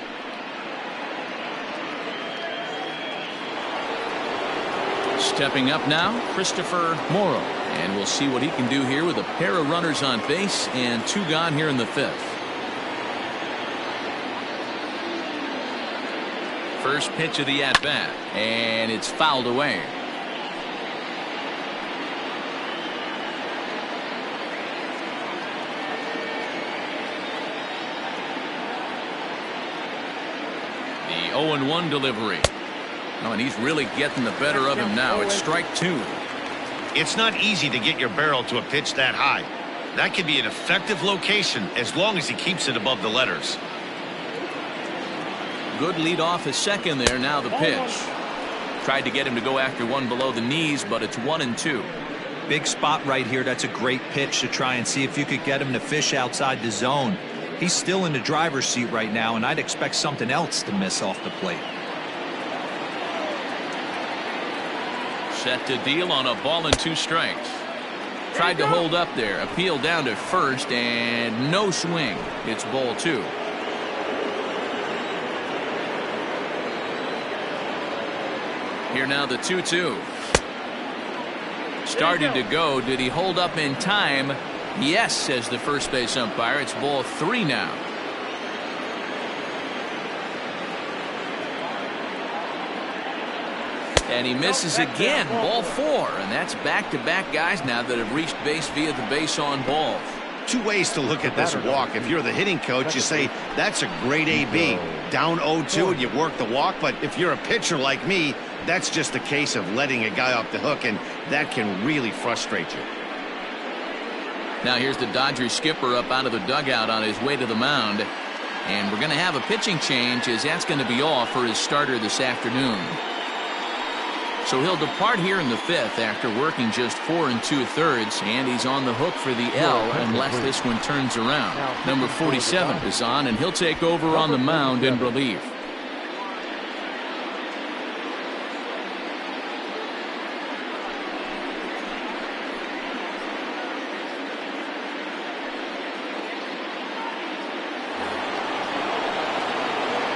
Stepping up now, Christopher Morrow. And we'll see what he can do here with a pair of runners on base and 2 gone here in the 5th. First pitch of the at-bat, and it's fouled away. 0-1 delivery. Oh, and he's really getting the better of him now. It's strike 2. It's not easy to get your barrel to a pitch that high. That can be an effective location as long as he keeps it above the letters. Good lead off his second there. Now the pitch. Tried to get him to go after one below the knees, but it's 1-2. Big spot right here. That's a great pitch to try and see if you could get him to fish outside the zone. He's still in the driver's seat right now, and I'd expect something else to miss off the plate. Set to deal on a ball and 2 strikes. Tried to hold up there. Appeal down to first, and no swing. It's ball 2. Here now the 2-2. Started to go. Did he hold up in time? Yes, says the first base umpire. It's ball 3 now. And he misses again. Ball 4. And that's back-to-back guys now that have reached base via the base on balls. 2 ways to look at this walk. If you're the hitting coach, you say, that's a great AB. Down 0-2 and you work the walk. But if you're a pitcher like me, that's just a case of letting a guy off the hook, and that can really frustrate you. Now here's the Dodgers skipper up out of the dugout on his way to the mound. And we're going to have a pitching change, as that's going to be off for his starter this afternoon. So he'll depart here in the 5th after working just 4 2/3, and he's on the hook for the L unless this one turns around. Number 47 is on, and he'll take over on the mound in relief.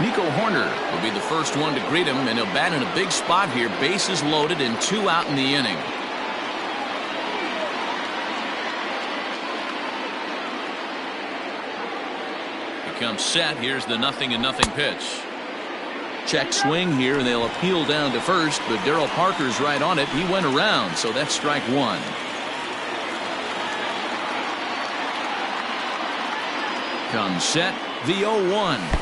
Nico Horner will be the first one to greet him, and he'll bat in a big spot here. Bases loaded and 2 out in the inning. He comes set. Here's the 0-0 pitch. Check swing here, and they'll appeal down to first, but Darryl Parker's right on it. He went around, so that's strike 1. Comes set. The 0-1.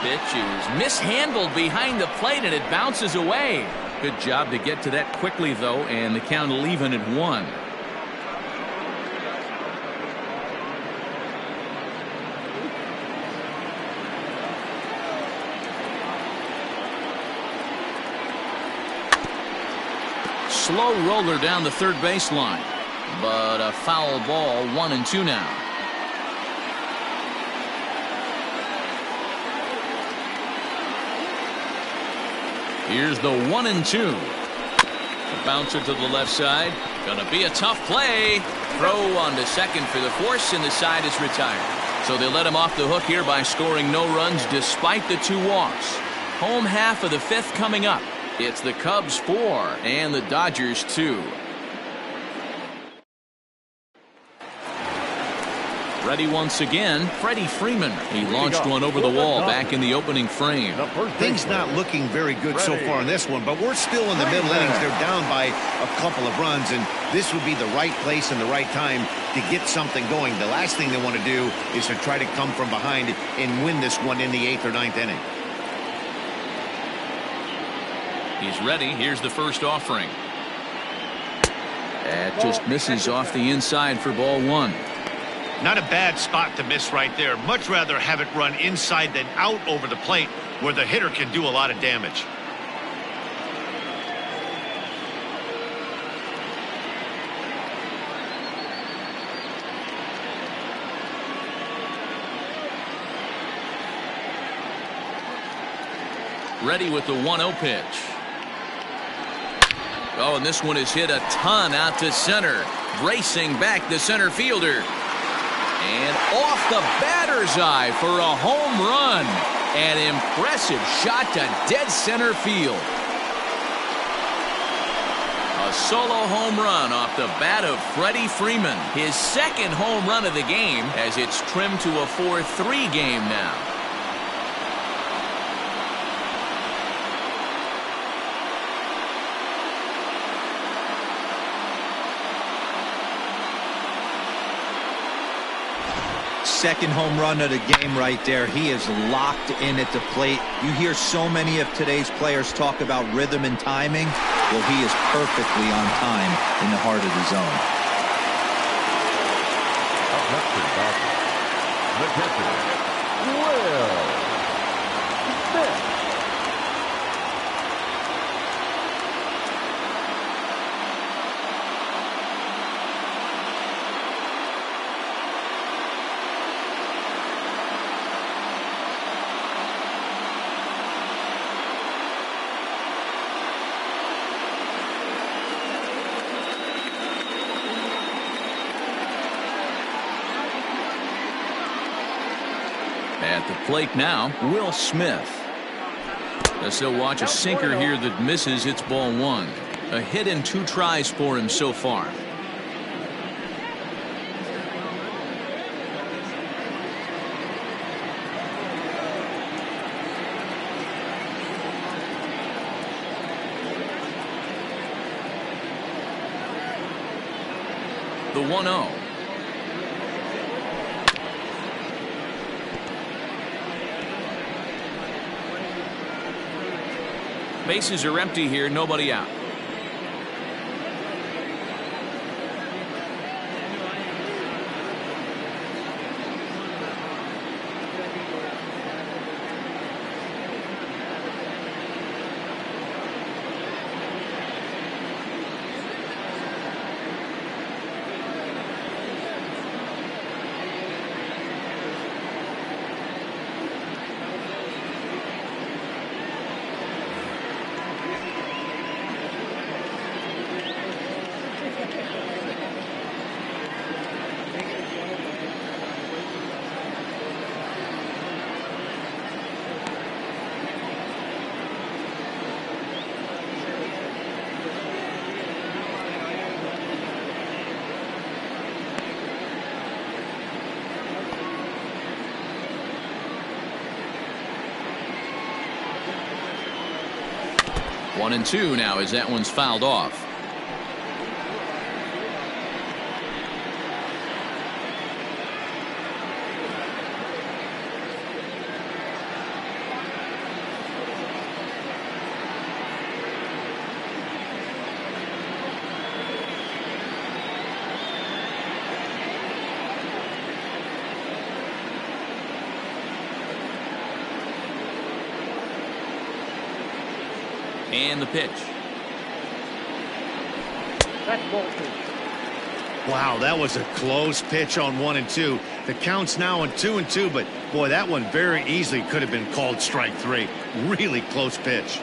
Pitch is mishandled behind the plate, and it bounces away. Good job to get to that quickly, though, and the count will even at 1. Slow roller down the third baseline, but a foul ball. 1-2 now. Here's the 1-2. The bouncer to the left side. Gonna be a tough play. Throw on to second for the force, and the side is retired. So they let him off the hook here by scoring no runs despite the 2 walks. Home half of the 5th coming up. It's the Cubs 4 and the Dodgers 2. Ready once again, Freddie Freeman. He launched one over the wall back in the opening frame. Things not looking very good so far in this one, but we're still in the middle innings. They're down by a couple of runs, and this would be the right place and the right time to get something going. The last thing they want to do is to try to come from behind and win this one in the 8th or 9th inning. He's ready. Here's the first offering. That just misses off the inside for ball 1. Not a bad spot to miss right there. Much rather have it run inside than out over the plate, where the hitter can do a lot of damage. Ready with the 1-0 pitch. Oh, and this one is hit a ton out to center. Racing back the center fielder. And off the batter's eye for a home run. An impressive shot to dead center field. A solo home run off the bat of Freddie Freeman. His second home run of the game, as it's trimmed to a 4-3 game now. Second home run of the game right there. He is locked in at the plate. You hear so many of today's players talk about rhythm and timing. Well, he is perfectly on time in the heart of the zone. Up next for the Dodgers, the catcher, Will Smith. At the plate now, Will Smith. As he'll watch a sinker here that misses. It's ball one. A hit in 2 tries for him so far. The 1-0. Bases are empty here, nobody out. One and two now as that one's fouled off. And the pitch. That's ball two. Wow, that was a close pitch on 1 and 2. The count's now on 2 and 2, but boy, that one very easily could have been called strike 3. Really close pitch.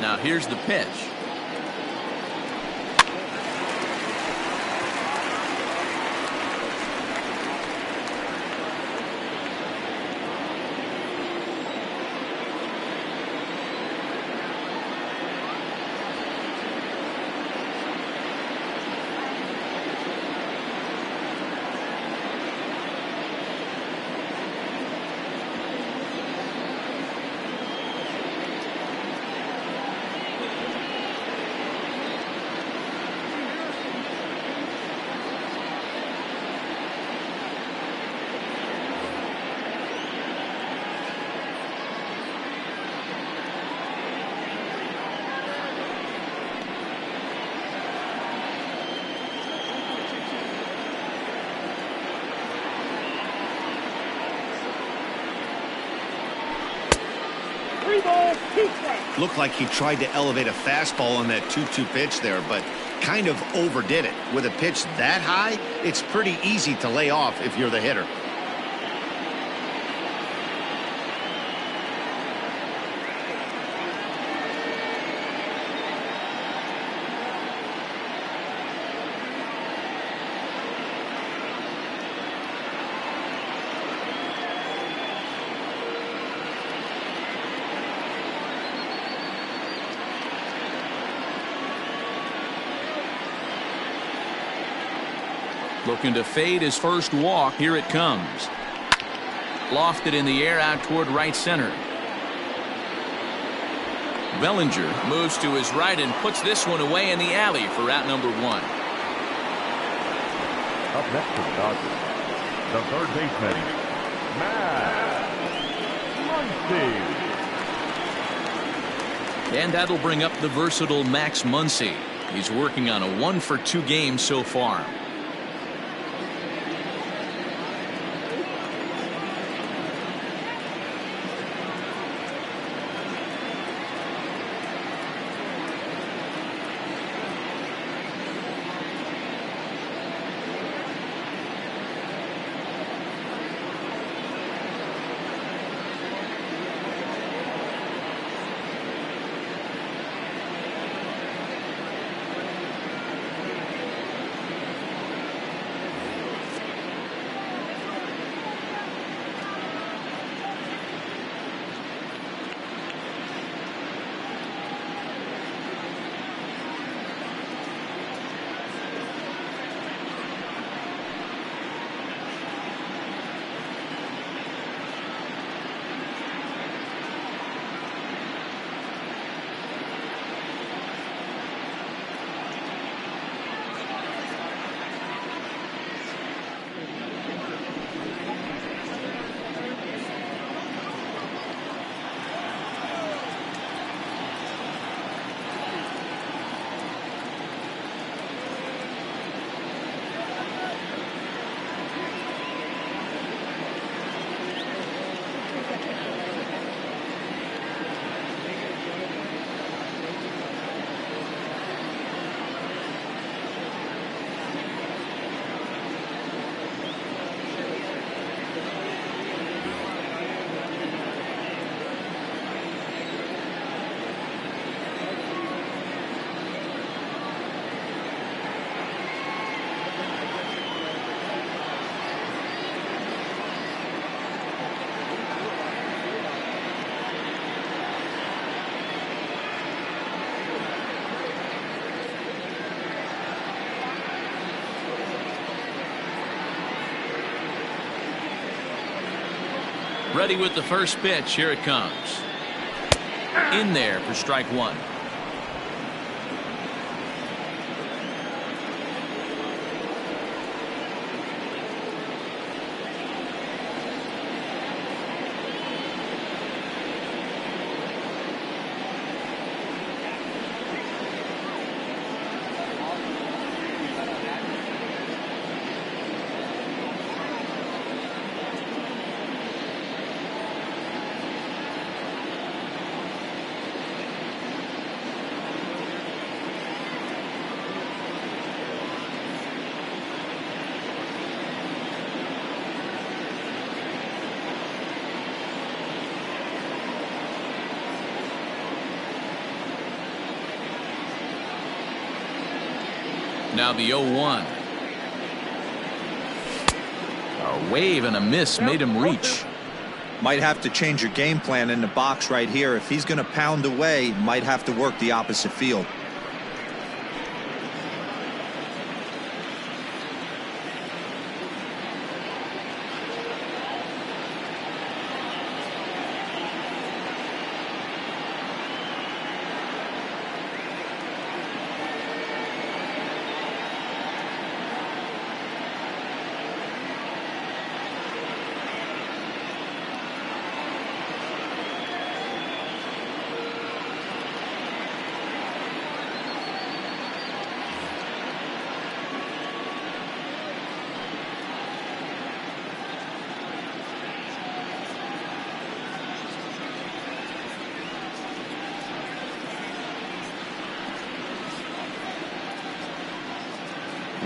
Now here's the pitch. Looked like he tried to elevate a fastball on that 2-2 pitch there, but kind of overdid it. With a pitch that high, it's pretty easy to lay off if you're the hitter. Looking to fade his first walk. Here it comes. Lofted in the air out toward right center. Bellinger moves to his right and puts this one away in the alley for out number 1. Up next for the Dodgers, the third baseman, Muncy. And that'll bring up the versatile Max Muncy. He's working on a 1-for-2 game so far. Ready with the first pitch. Here it comes. In there for strike 1. Now the 0-1. A wave and a miss made him reach. Might have to change your game plan in the box right here. If he's going to pound away, might have to work the opposite field.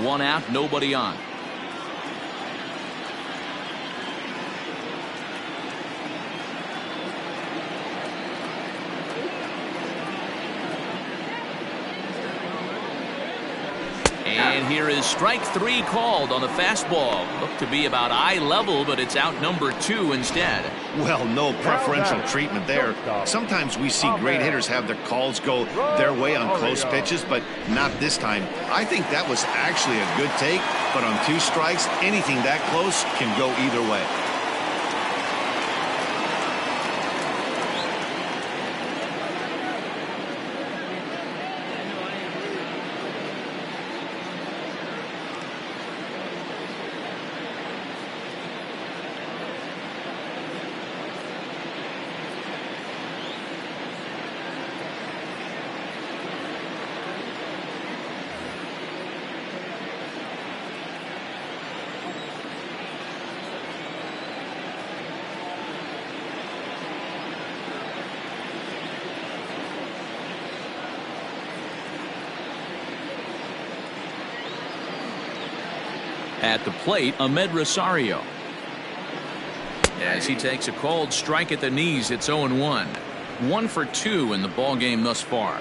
One out, nobody on. And here is strike 3 called on the fastball. Looked to be about eye level, but it's out number 2 instead. Well, no preferential treatment there. Sometimes we see great hitters have their calls go their way on close pitches, but not this time. I think that was actually a good take, but on 2 strikes, anything that close can go either way. At the plate, Ahmed Rosario. As he takes a cold strike at the knees, it's 0-1. 1 for 2 in the ball game thus far.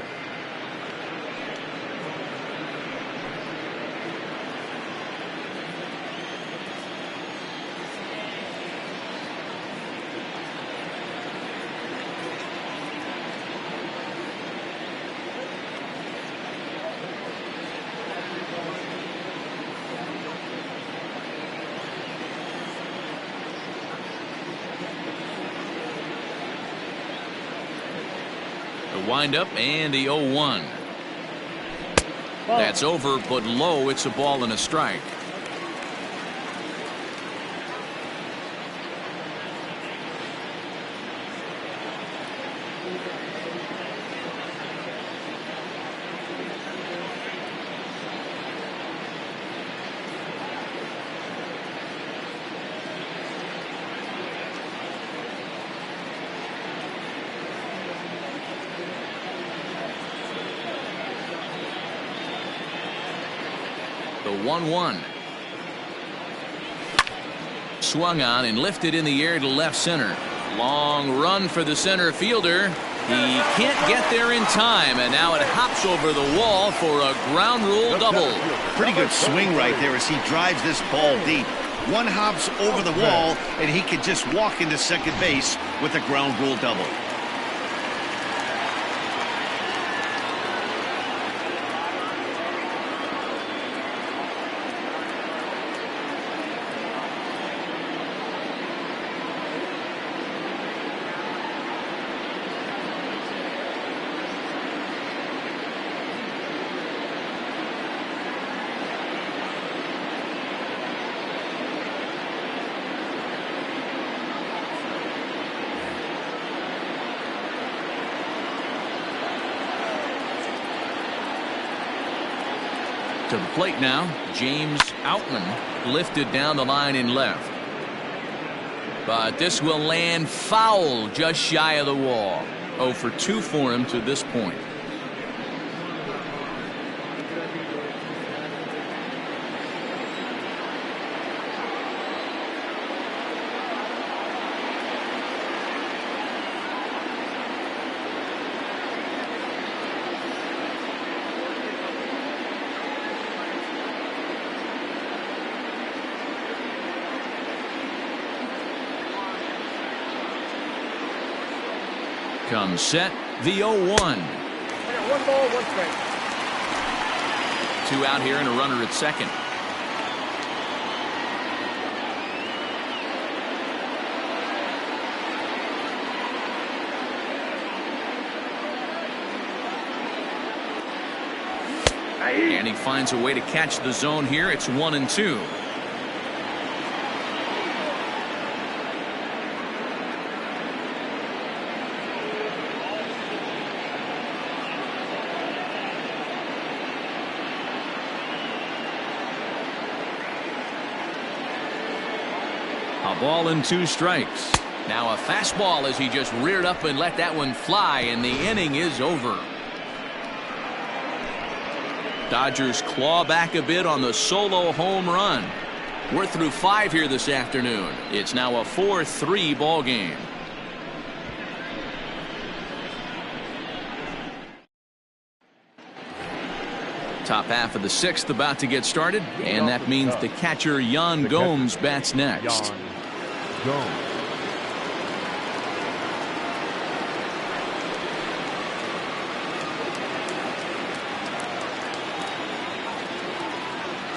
The windup and the 0-1. That's over, but low. It's a ball and a strike. The 1-1. Swung on and lifted in the air to left center. Long run for the center fielder. He can't get there in time, and now it hops over the wall for a ground rule double. Pretty good swing right there as he drives this ball deep. One hops over the wall, and he could just walk into second base with a ground rule double. To the plate now, James Outman lifted down the line in left. But this will land foul just shy of the wall. 0 for 2 for him to this point. Comes set, the 0-1. 1 ball, 1 strike. 2 out here and a runner at second. And he finds a way to catch the zone here. It's 1-2. A ball and 2 strikes. Now a fastball as he just reared up and let that one fly, and the inning is over. Dodgers claw back a bit on the solo home run. We're through 5 here this afternoon. It's now a 4-3 ball game. Top half of the 6th about to get started, and that means the catcher Yan Gomes bats next.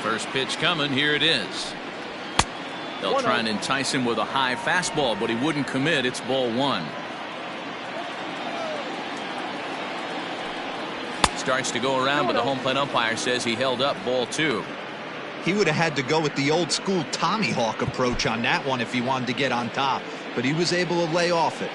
First pitch coming. Here it is. They'll try and entice him with a high fastball, but he wouldn't commit. It's ball one. Starts to go around, but the home plate umpire says he held up ball two. He would have had to go with the old school Tommy Hawk approach on that one if he wanted to get on top, but he was able to lay off it.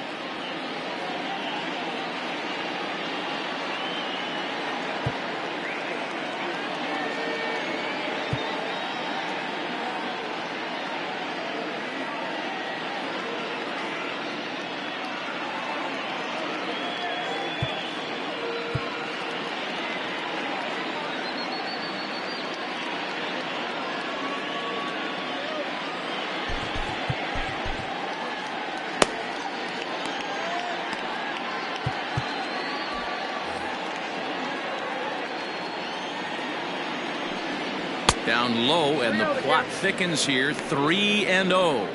Down low, and the plot thickens here. 3-0.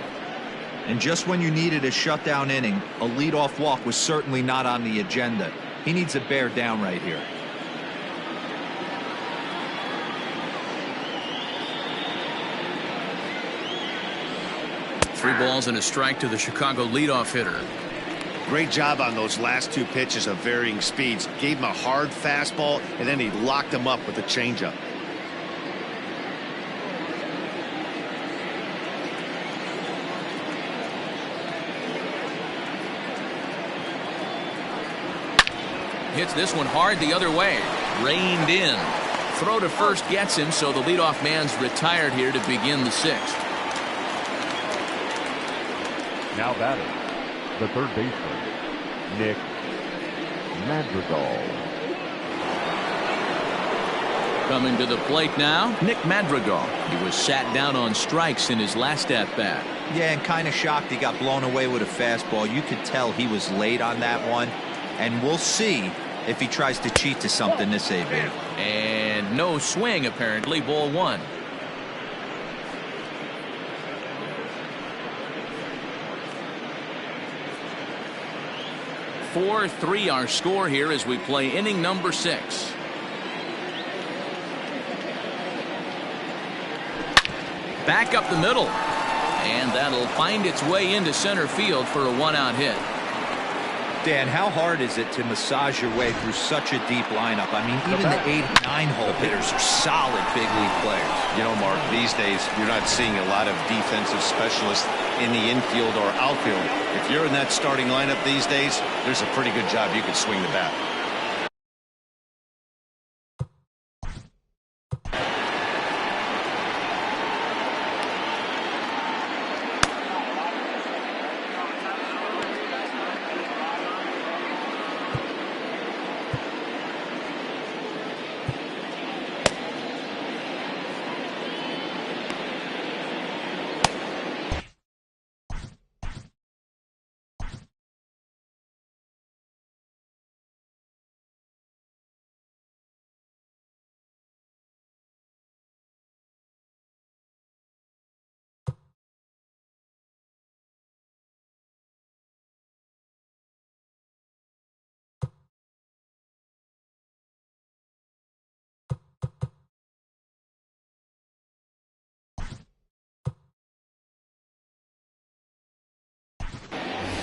And just when you needed a shutdown inning, a leadoff walk was certainly not on the agenda. He needs to bear down right here. Three balls and a strike to the Chicago leadoff hitter. Great job on those last two pitches of varying speeds. Gave him a hard fastball, and then he locked him up with a changeup. Hits this one hard the other way. Reined in. Throw to first gets him, so the leadoff man's retired here to begin the sixth. Now batting, the third baseman, Nick Madrigal. Coming to the plate now, Nick Madrigal. He was sat down on strikes in his last at-bat. Yeah, and kind of shocked he got blown away with a fastball. You could tell he was late on that one, and we'll see if he tries to cheat to something this AB. And no swing, apparently. Ball one. Four, 3 our score here as we play inning number 6. Back up the middle, and that'll find its way into center field for a 1-out hit. Dan, how hard is it to massage your way through such a deep lineup? I mean, even the 8 and 9 hole hitters are solid big league players. You know, Mark, these days you're not seeing a lot of defensive specialists in the infield or outfield. If you're in that starting lineup these days, there's a pretty good job you can swing the bat.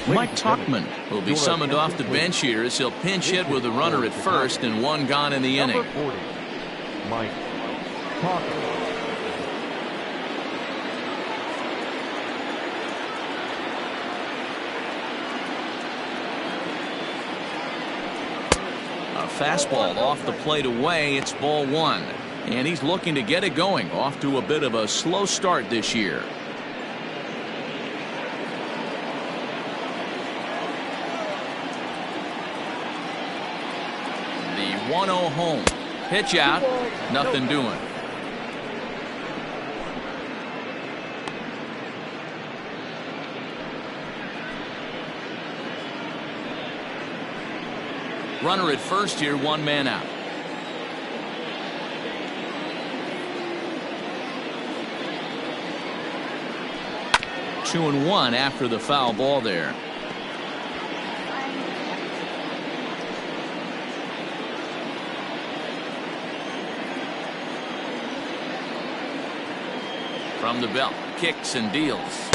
Mike Tauchman will be summoned off the bench here as he'll pinch hit with a runner at first and 1 gone in the inning. Number 40, Mike Tauchman. A fastball off the plate away. It's ball one. And he's looking to get it going. Off to a bit of a slow start this year. The 1-0 home. Pitch out. Nothing doing. Runner at first here, 1 man out. Two and 1 after the foul ball there. From the belt, kicks and deals.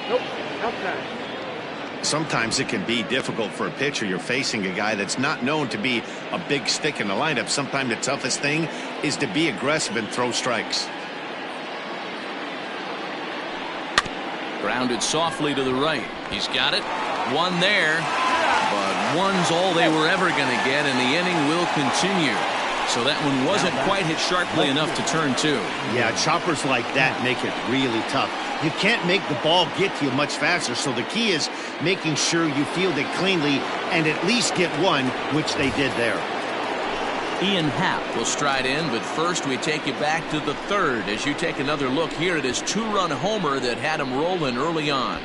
Nope, outside. Sometimes it can be difficult for a pitcher. You're facing a guy that's not known to be a big stick in the lineup. Sometimes the toughest thing is to be aggressive and throw strikes. Grounded softly to the right. He's got it. One there. But one's all they were ever going to get, and the inning will continue. So that one wasn't quite hit sharply enough to turn two. Yeah, choppers like that make it really tough. You can't make the ball get to you much faster, so the key is making sure you field it cleanly and at least get one, which they did there. Ian Happ will stride in, but first we take you back to the third as you take another look here at his two-run homer that had him rolling early on.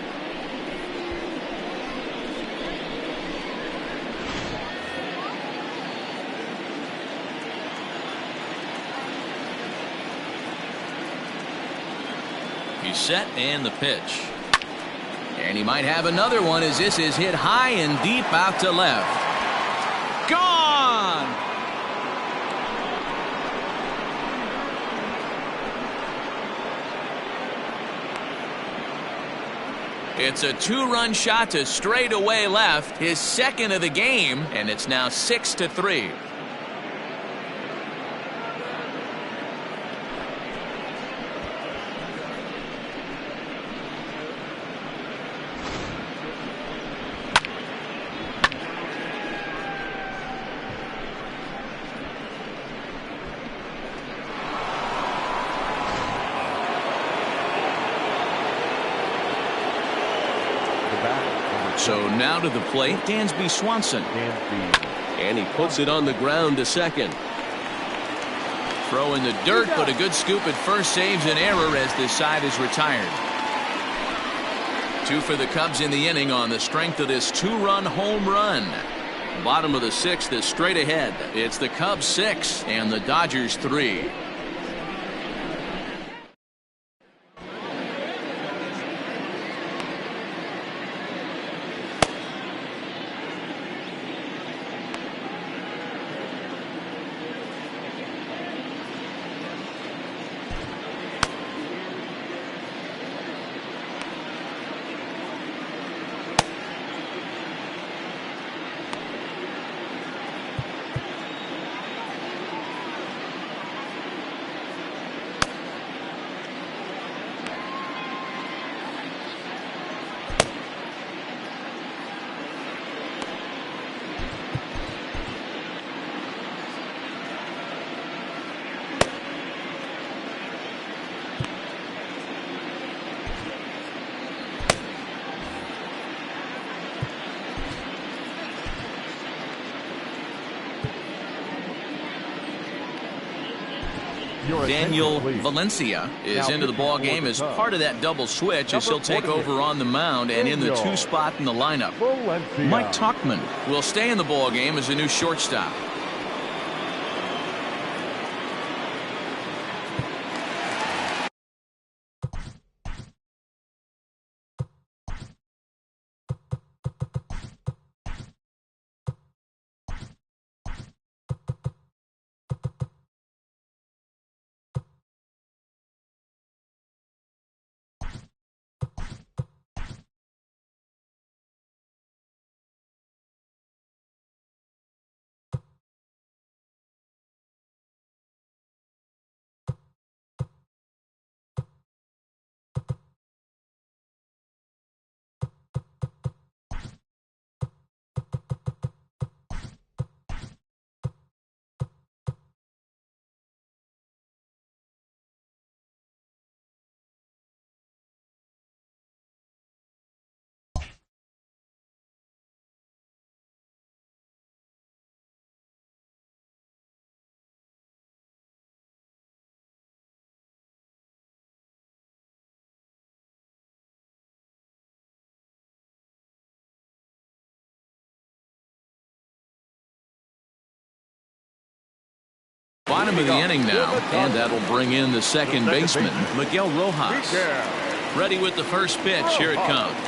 He's set and the pitch. And he might have another one as this is hit high and deep out to left. Gone! It's a two-run shot to straightaway left, his second of the game, and it's now 6-3. So now to the plate, Dansby Swanson. And he puts it on the ground to second. Throw in the dirt, but a good scoop at first saves an error as this side is retired. Two for the Cubs in the inning on the strength of this two-run home run. Bottom of the sixth is straight ahead. It's the Cubs 6 and the Dodgers 3. Daniel Valencia is into the ball game as part of that double switch as he'll take over on the mound and in the two spot in the lineup. Mike Tauchman will stay in the ball game as a new shortstop. Bottom of the inning now, and that'll bring in the second baseman, Miguel Rojas. Ready with the first pitch. Here it comes.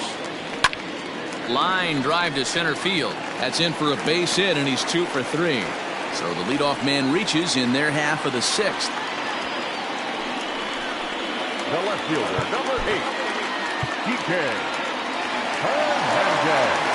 Line drive to center field. That's in for a base hit, and he's 2 for 3. So the leadoff man reaches in their half of the sixth. the left fielder, number 8, PK Hernandez.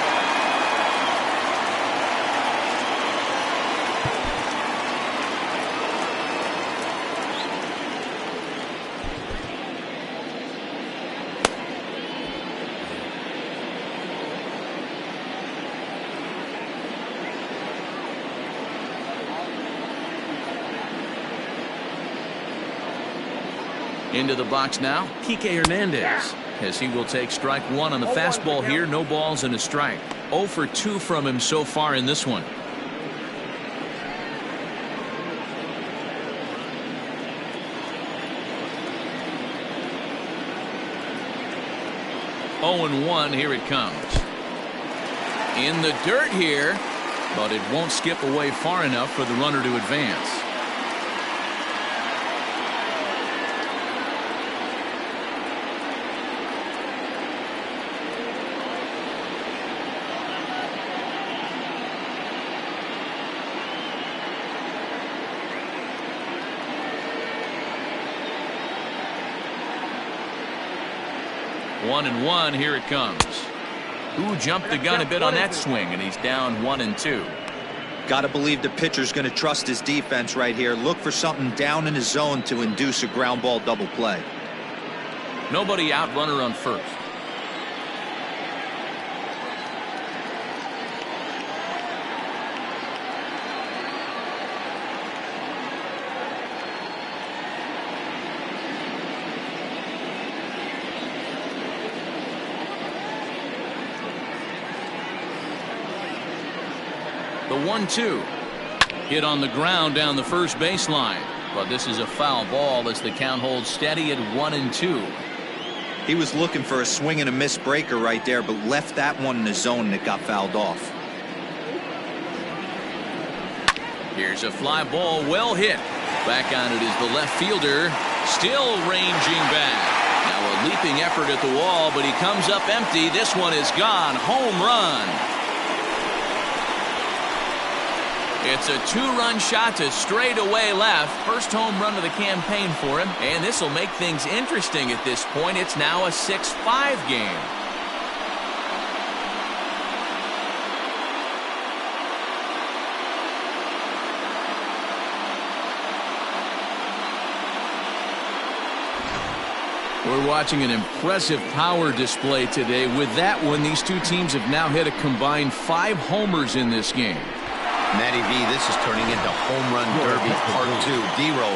Into the box now, PK Hernandez, as he will take strike one on the fastball here. No balls and a strike. 0 for 2 from him so far in this one. Oh and 1, here it comes. In the dirt here, but it won't skip away far enough for the runner to advance. One and 1, here it comes. Ooh, jumped the gun a bit on that swing, and he's down 1 and 2. Got to believe the pitcher's going to trust his defense right here. Look for something down in his zone to induce a ground ball double play. Nobody out, runner on first. The 1-2 hit on the ground down the first baseline, but this is a foul ball as the count holds steady at 1 and 2. He was looking for a swing and a miss breaker right there, but left that one in the zone and it got fouled off. Here's a fly ball, well hit. Back on it is the left fielder, still ranging back. Now a leaping effort at the wall, but he comes up empty. This one is gone. Home run. It's a 2-run shot to straightaway left. First home run of the campaign for him. And this will make things interesting at this point. It's now a 6-5 game. We're watching an impressive power display today. With that one, these two teams have now hit a combined 5 homers in this game. Matty V, this is turning into home run derby part 2. D-Row,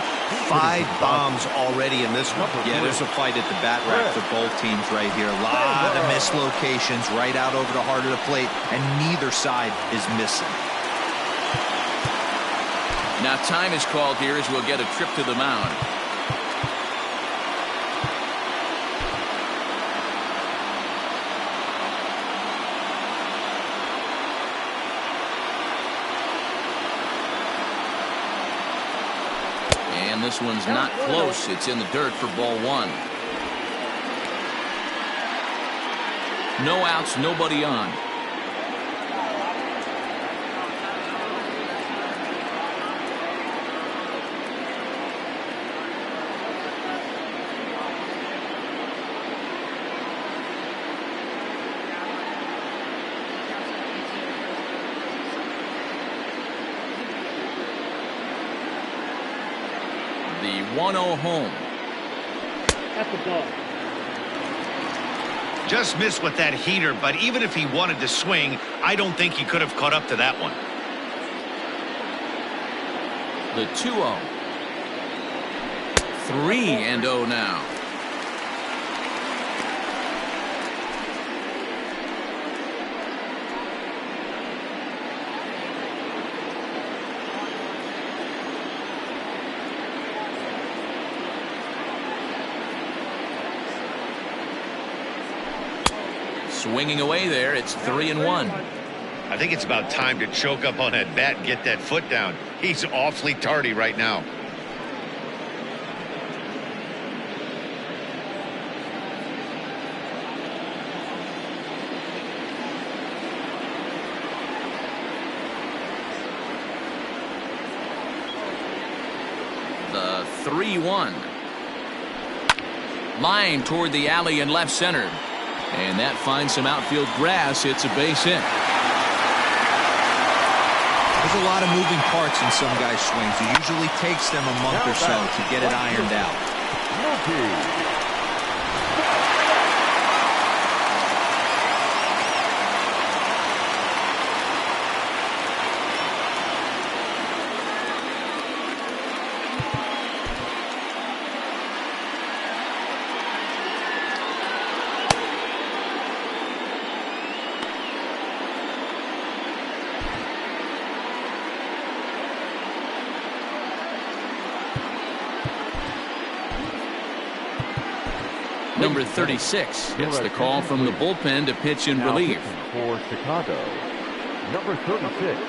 5 bombs already in this one. Yeah, there's a fight at the bat rack for both teams right here. A lot of mislocations right out over the heart of the plate, and neither side is missing. Now time is called here as we'll get a trip to the mound. And this one's not close. It's in the dirt for ball 1. No outs, nobody on. The 1-0 home. That's the ball. Just missed with that heater, but even if he wanted to swing, I don't think he could have caught up to that one. The 2-0. 3-0 now. Swinging away there, it's 3-1. I think it's about time to choke up on that bat and get that foot down. He's awfully tardy right now. The 3-1. Line toward the alley in left center. And that finds some outfield grass. It's a base hit. There's a lot of moving parts in some guys' swings. It usually takes them a month or so to get it ironed out. Number 36 gets the call from the bullpen to pitch in relief. For Chicago, number 36.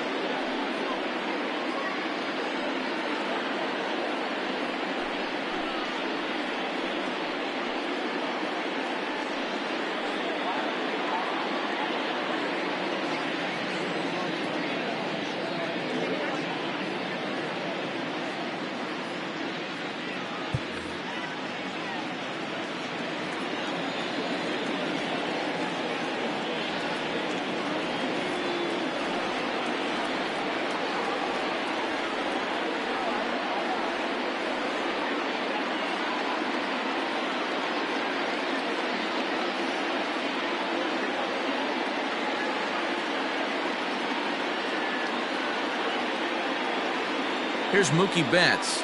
Here's Mookie Betts.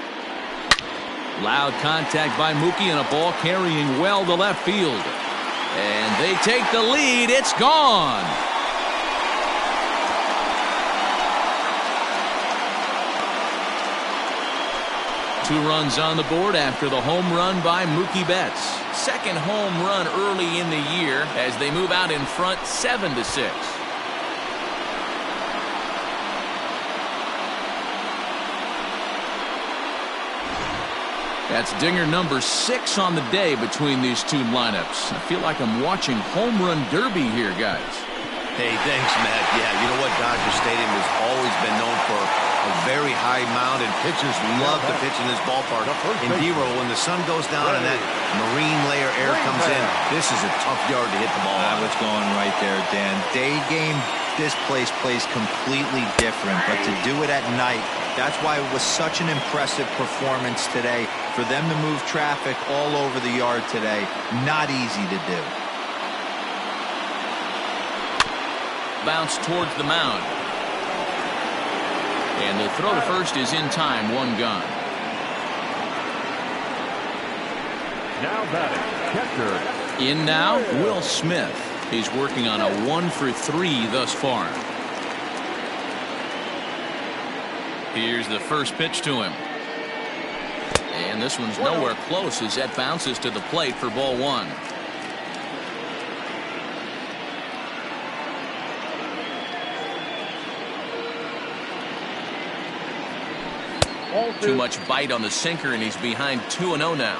Loud contact by Mookie and a ball carrying well to left field. And they take the lead. It's gone. Two runs on the board after the home run by Mookie Betts. Second home run early in the year as they move out in front 7-6. That's dinger number 6 on the day between these two lineups. I feel like I'm watching home run derby here, guys. Hey, thanks, Matt. Yeah, you know what? Dodger Stadium has always been known for a very high mound, and pitchers love to pitch in this ballpark. In D-Row, when the sun goes down and that marine layer air comes in, this is a tough yard to hit the ball. I was going right there, Dan. Day game, this place plays completely different, but to do it at night, that's why it was such an impressive performance today. For them to move traffic all over the yard today, not easy to do. Bounce towards the mound. And the throw to first is in time, one gone. Now batting, catcher. In now, Will Smith. He's working on a 1-for-3 thus far. Here's the first pitch to him. And this one's nowhere close as that bounces to the plate for ball one. Too much bite on the sinker, and he's behind 2-0 now.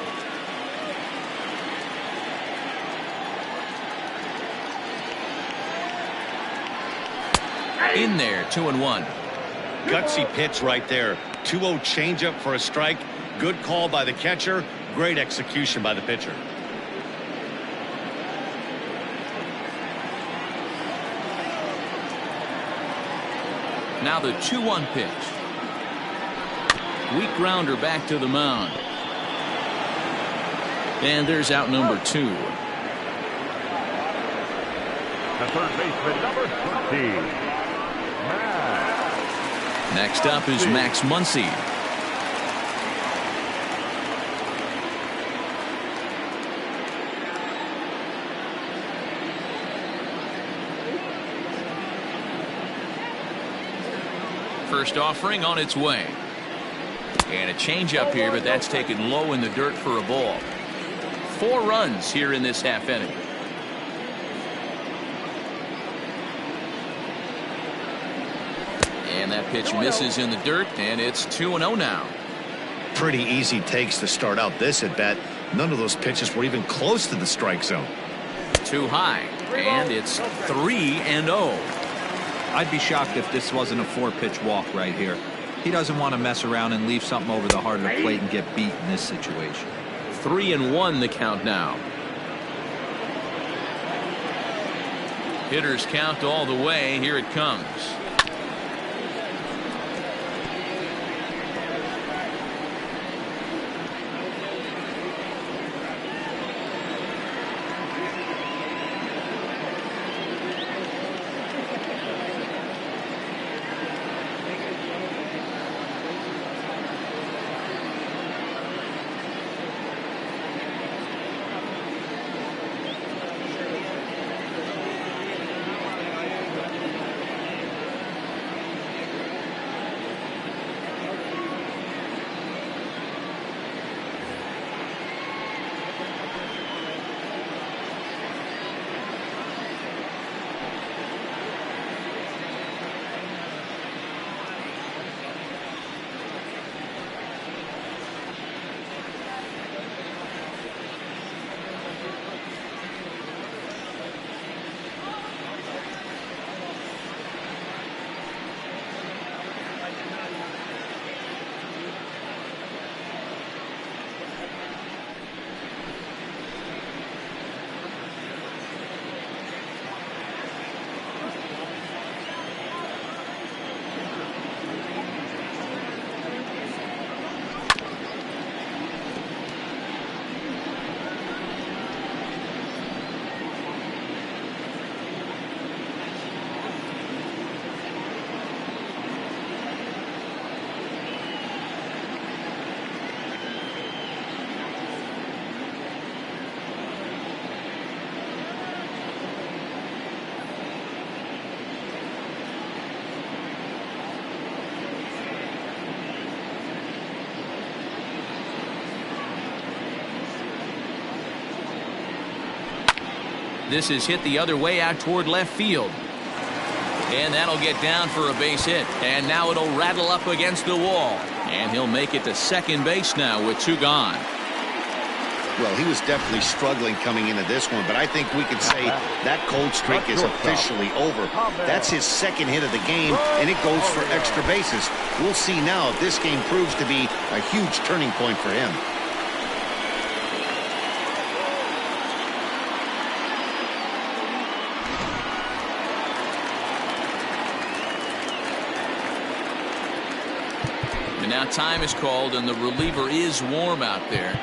In there, 2-1. Gutsy pitch right there. 2-0 changeup for a strike. Good call by the catcher. Great execution by the pitcher. Now the 2-1 pitch. Weak grounder back to the mound. And there's out number 2. The third baseman, number 13. Next up is Max Muncy. First offering on its way. And a changeup here, but that's taken low in the dirt for a ball. 4 runs here in this half inning. And that pitch misses in the dirt, and it's 2-0 now. Pretty easy takes to start out this at bat. None of those pitches were even close to the strike zone. Too high, and it's 3-0. I'd be shocked if this wasn't a 4-pitch walk right here. He doesn't want to mess around and leave something over the heart of the plate and get beat in this situation. 3-1 the count now. Hitters count all the way. Here it comes. This is hit the other way out toward left field. And that'll get down for a base hit. And now it'll rattle up against the wall. And he'll make it to second base now with 2 gone. Well, he was definitely struggling coming into this one, but I think we could say that cold streak is officially over. That's his second hit of the game, and it goes for extra bases. We'll see now if this game proves to be a huge turning point for him. And now time is called, and the reliever is warm out there.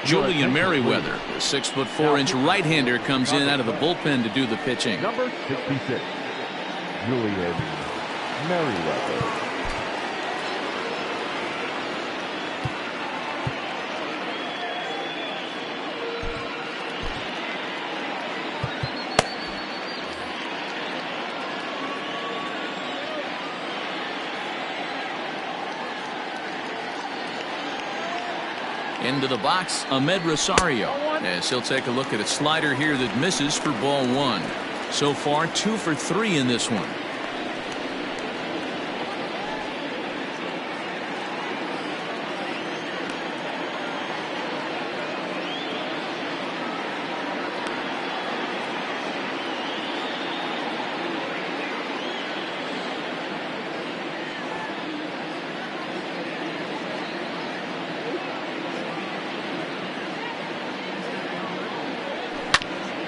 Julian Merriweather, the 6'4" right-hander, comes in out of the bullpen to do the pitching. Number 66, Julian Merriweather. Into the box, Ahmed Rosario, as he'll take a look at a slider here that misses for ball 1. So far 2 for 3 in this one.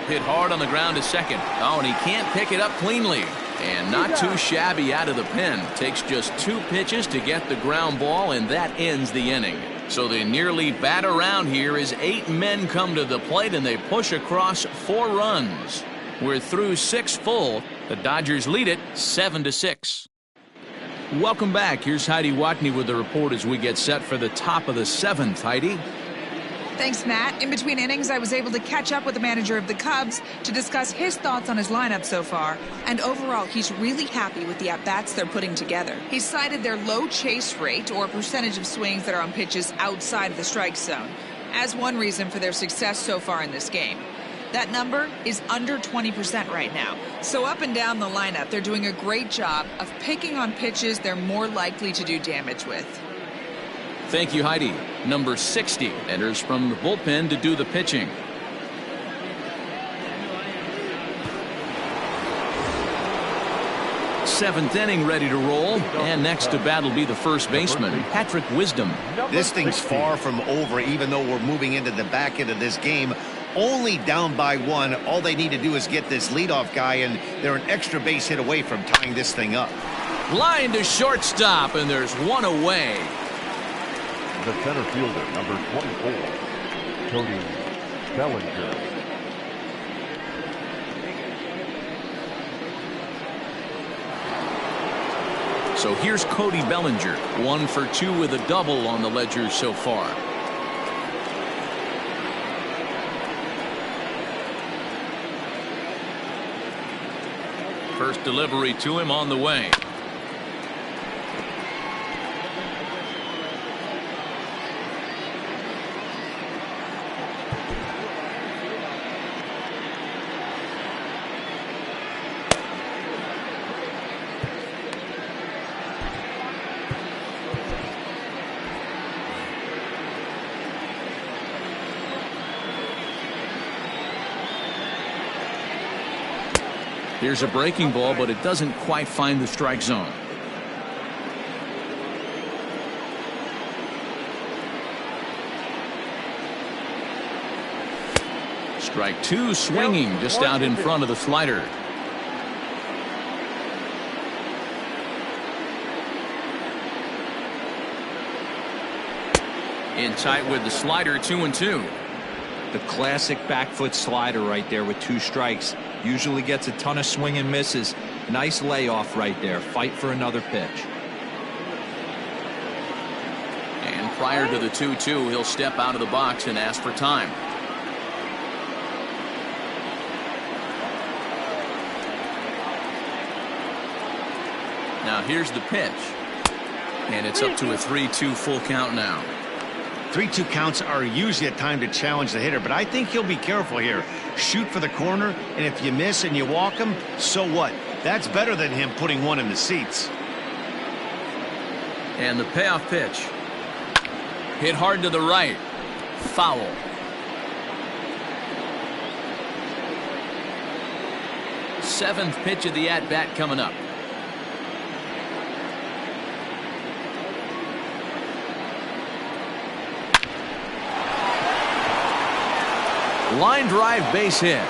Hit hard on the ground to second. Oh, and he can't pick it up cleanly. And not too shabby out of the pen. Takes just 2 pitches to get the ground ball, and that ends the inning. So they nearly bat around here as 8 men come to the plate, and they push across 4 runs. We're through 6 full. The Dodgers lead it 7-6. Welcome back. Here's Heidi Watney with the report as we get set for the top of the 7th. Heidi? Thanks, Matt. In between innings, I was able to catch up with the manager of the Cubs to discuss his thoughts on his lineup so far. And overall, he's really happy with the at-bats they're putting together. He cited their low chase rate, or percentage of swings that are on pitches outside of the strike zone, as one reason for their success so far in this game. That number is under 20% right now. So up and down the lineup, they're doing a great job of picking on pitches they're more likely to do damage with. Thank you, Heidi. Number 60 enters from the bullpen to do the pitching. seventh inning ready to roll. And next to bat will be the first baseman, Patrick Wisdom. This thing's far from over, even though we're moving into the back end of this game. Only down by one. All they need to do is get this leadoff guy, and they're an extra base hit away from tying this thing up. Line to shortstop, and there's one away. The center fielder, number 24, Cody Bellinger. So here's Cody Bellinger, 1 for 2 with a double on the ledger so far. First delivery to him on the way. Here's a breaking ball, but it doesn't quite find the strike zone. Strike 2 swinging just out in front of the slider. In tight with the slider, 2-2. The classic back foot slider right there with 2 strikes. Usually gets a ton of swing and misses. Nice layoff right there. Fight for another pitch. And prior to the 2-2, he'll step out of the box and ask for time. Now here's the pitch. And it's up to a 3-2 full count now. 3-2 counts are usually a time to challenge the hitter, but I think he'll be careful here. Shoot for the corner, and if you miss and you walk him, so what? That's better than him putting one in the seats. And the payoff pitch. Hit hard to the right. Foul. Seventh pitch of the at-bat coming up. Line drive base hit.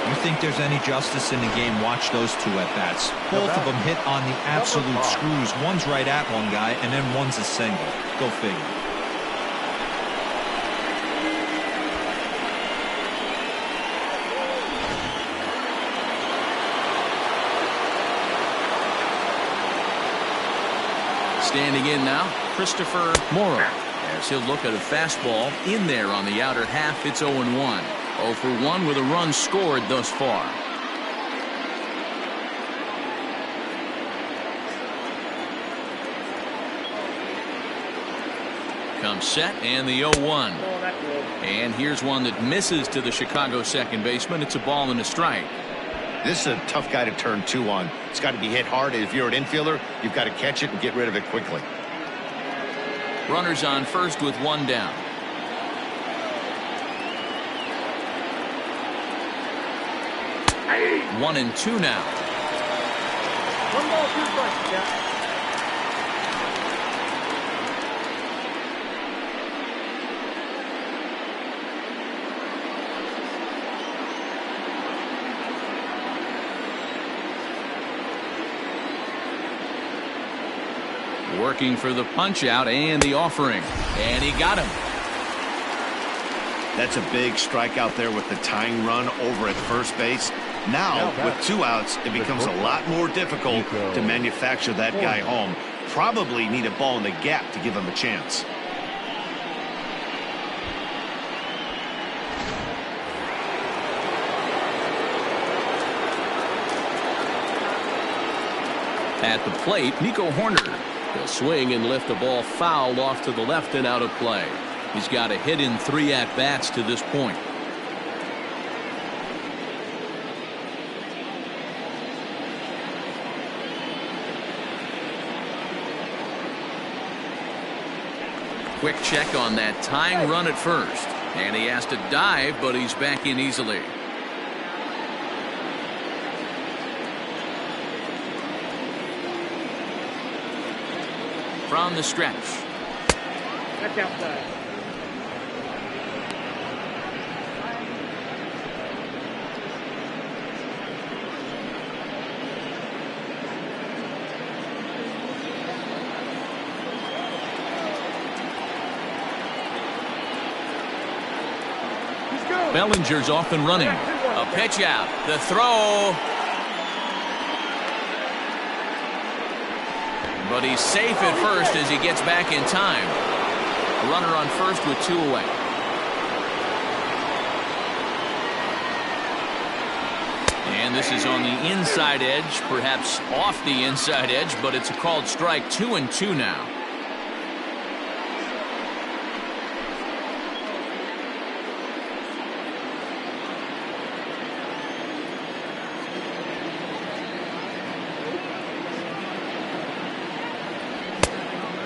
You think there's any justice in the game? Watch those 2 at bats. Both of them hit on the absolute screws. One's right at one guy, and then one's a single. Go figure. Standing in now, Christopher Morrow. As he'll look at a fastball in there on the outer half. It's 0-1. 0 for 1 with a run scored thus far. Comes set and the 0-1. And here's one that misses to the Chicago second baseman. It's a ball and a strike. This is a tough guy to turn 2 on. It's got to be hit hard. If you're an infielder, you've got to catch it and get rid of it quickly. Runners on first with 1 down. Hey. 1-2 now. 1 ball, 2 strikes, yeah. Working for the punch out and the offering. And he got him. That's a big strikeout there with the tying run over at first base. Now, with 2 outs, it becomes a lot more difficult to manufacture that guy home. Probably need a ball in the gap to give him a chance. At the plate, Nico Horner. He'll swing and lift the ball foul off to the left and out of play. He's got a hit in 3 at-bats to this point. Quick check on that tying run at first. And he has to dive, but he's back in easily. from the stretch. That's outside. Bellinger's off and running. A pitch out. The throw. But he's safe at first as he gets back in time. A runner on first with 2 away. And this is on the inside edge, perhaps off the inside edge, but it's a called strike. 2-2 now.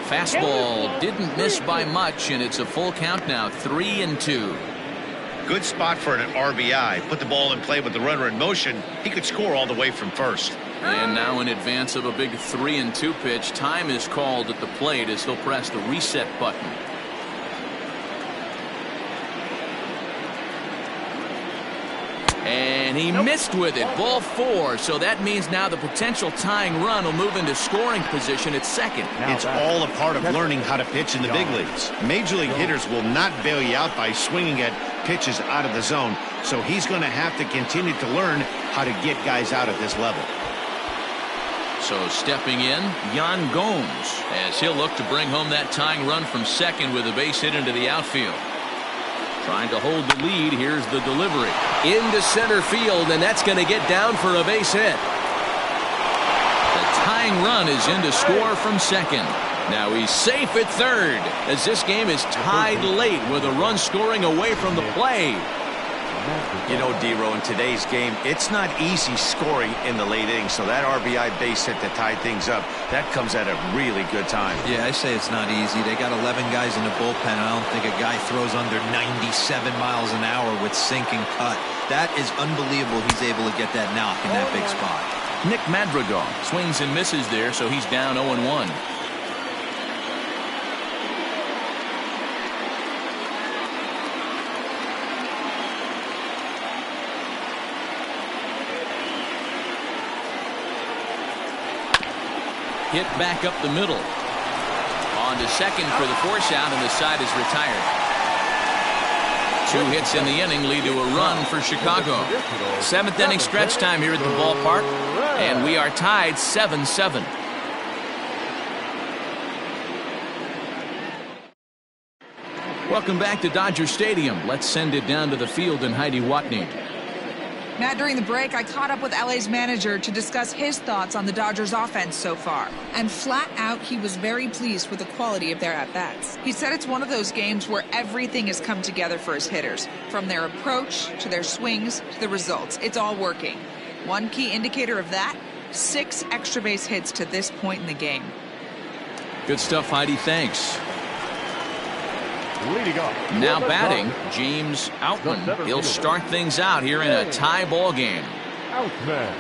Fastball didn't miss by much, and it's a full count now. 3-2. Good spot for an RBI. Put the ball in play with the runner in motion. He could score all the way from first. And now in advance of a big 3-2 pitch, time is called at the plate as he'll press the reset button. And he missed with it. Ball 4. So that means now the potential tying run will move into scoring position at second. It's all a part of learning how to pitch in the big leagues. Major league hitters will not bail you out by swinging at pitches out of the zone. So he's going to have to continue to learn how to get guys out at this level. So stepping in, Yan Gomes, as he'll look to bring home that tying run from second with a base hit into the outfield. Trying to hold the lead. Here's the delivery. Into center field, and that's going to get down for a base hit. The tying run is in to score from second. Now he's safe at third as this game is tied late with a run scoring away from the play. You know, D-Row, in today's game, it's not easy scoring in the late innings, so that RBI base hit to tie things up, that comes at a really good time. Yeah, I say it's not easy. They got 11 guys in the bullpen. I don't think a guy throws under 97 miles an hour with sink and cut. That is unbelievable he's able to get that knock in that big spot. Nick Madrigal swings and misses there, so he's down 0-1. Hit back up the middle. On to second for the force out, and the side is retired. 2 hits in the inning lead to a run for Chicago. 7th inning stretch time here at the ballpark, and we are tied 7-7. Welcome back to Dodger Stadium. Let's send it down to the field in Heidi Watney. Matt, during the break, I caught up with LA's manager to discuss his thoughts on the Dodgers' offense so far. And flat out, he was very pleased with the quality of their at-bats. He said it's one of those games where everything has come together for his hitters. From their approach, to their swings, to the results. It's all working. One key indicator of that, 6 extra base hits to this point in the game. Good stuff, Heidi. Thanks. Leading off. Now batting, James Outman. He'll start things out here in a tie ball game. Outman.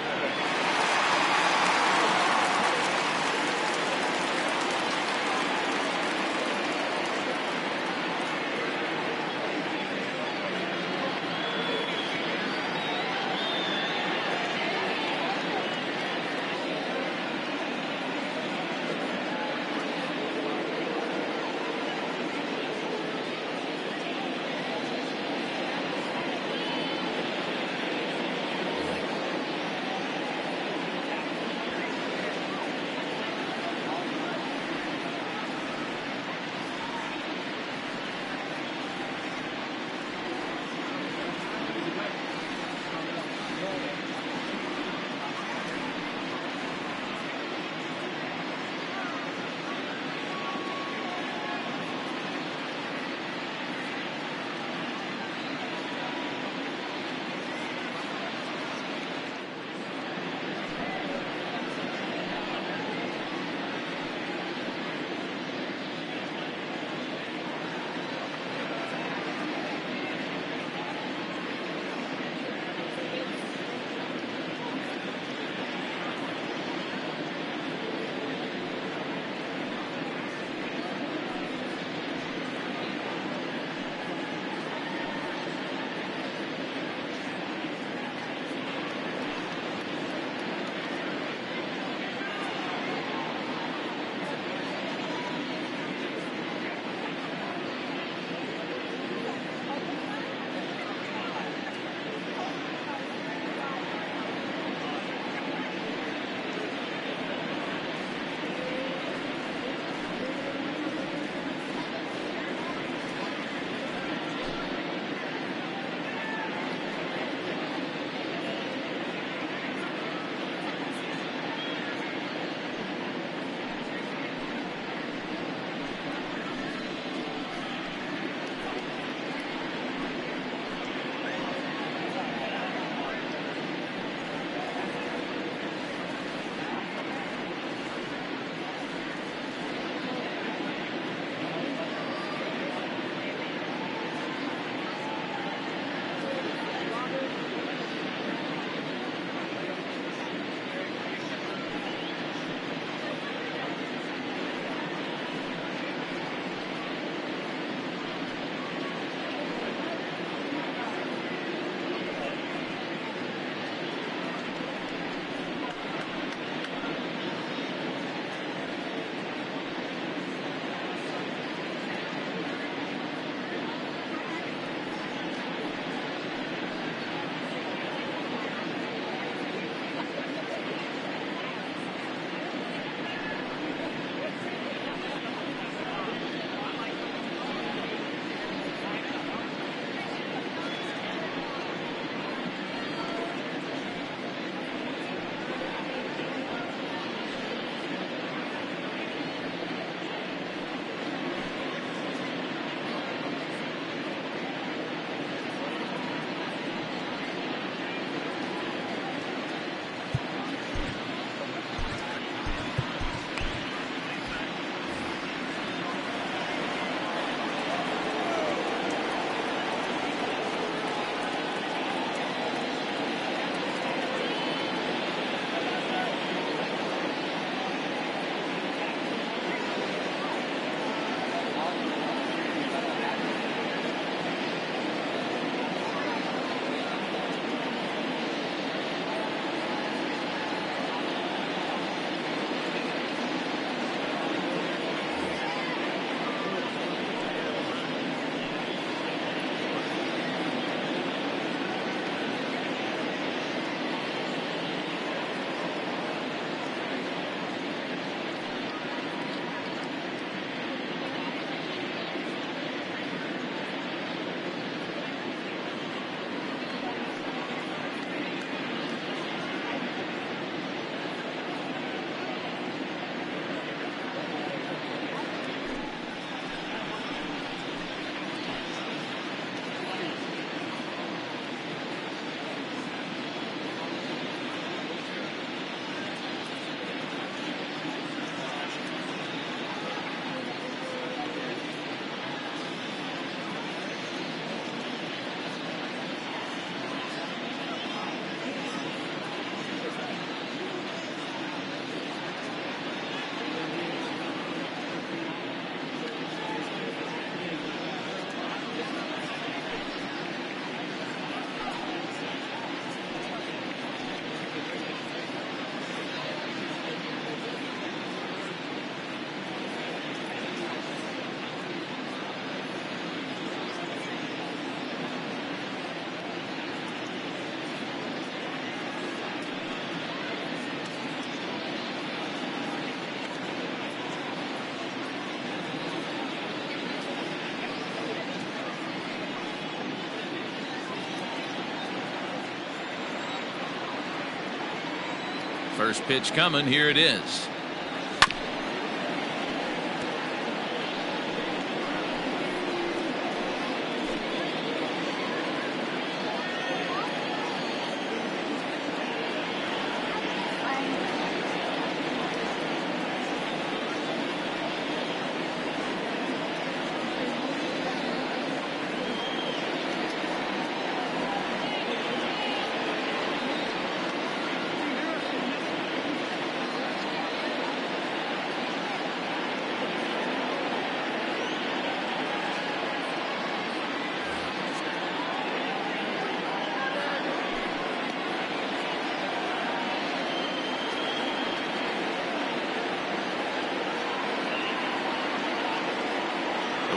First pitch coming. Here it is.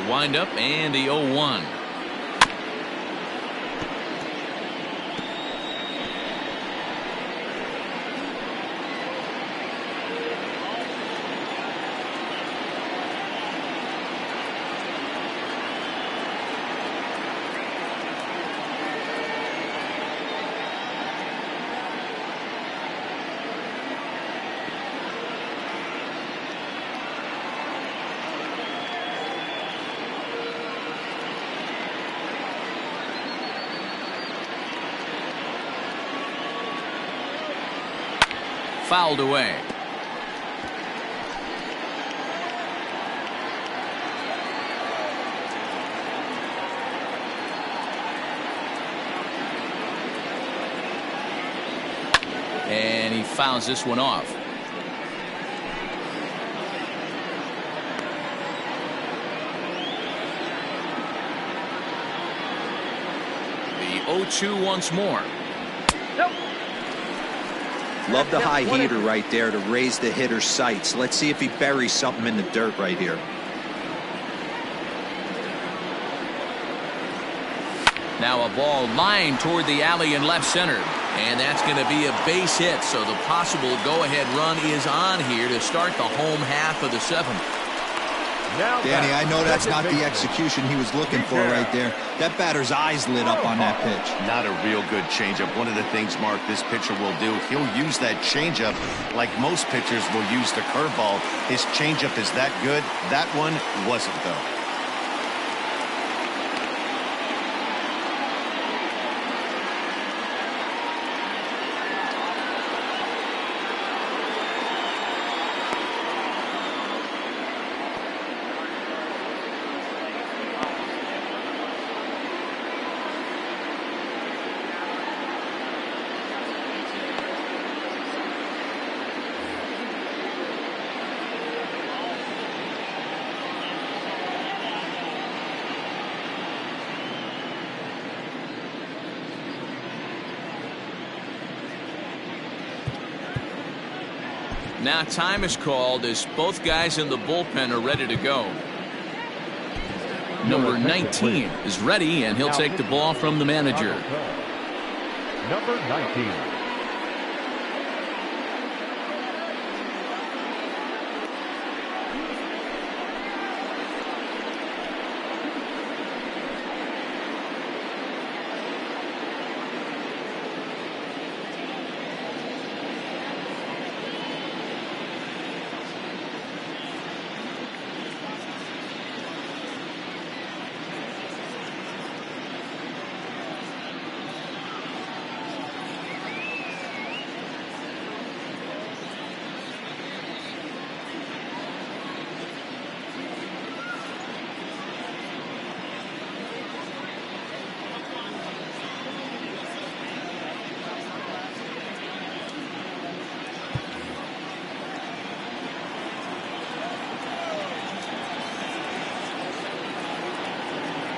Windup and the 0-1. Fouled away. And he fouls this one off. The 0-2 once more. Love the high heater right there to raise the hitter's sights. Let's see if he buries something in the dirt right here. Now a ball lined toward the alley in left center. And that's going to be a base hit. So the possible go-ahead run is on here to start the home half of the seventh. Danny, I know that's not the execution he was looking for right there. That batter's eyes lit up on that pitch. Not a real good changeup. One of the things, Mark, this pitcher will do, he'll use that changeup like most pitchers will use the curveball. His changeup is that good. That one wasn't, though. Now time is called as both guys in the bullpen are ready to go. Number 19 is ready, and he'll take the ball from the manager. Number 19.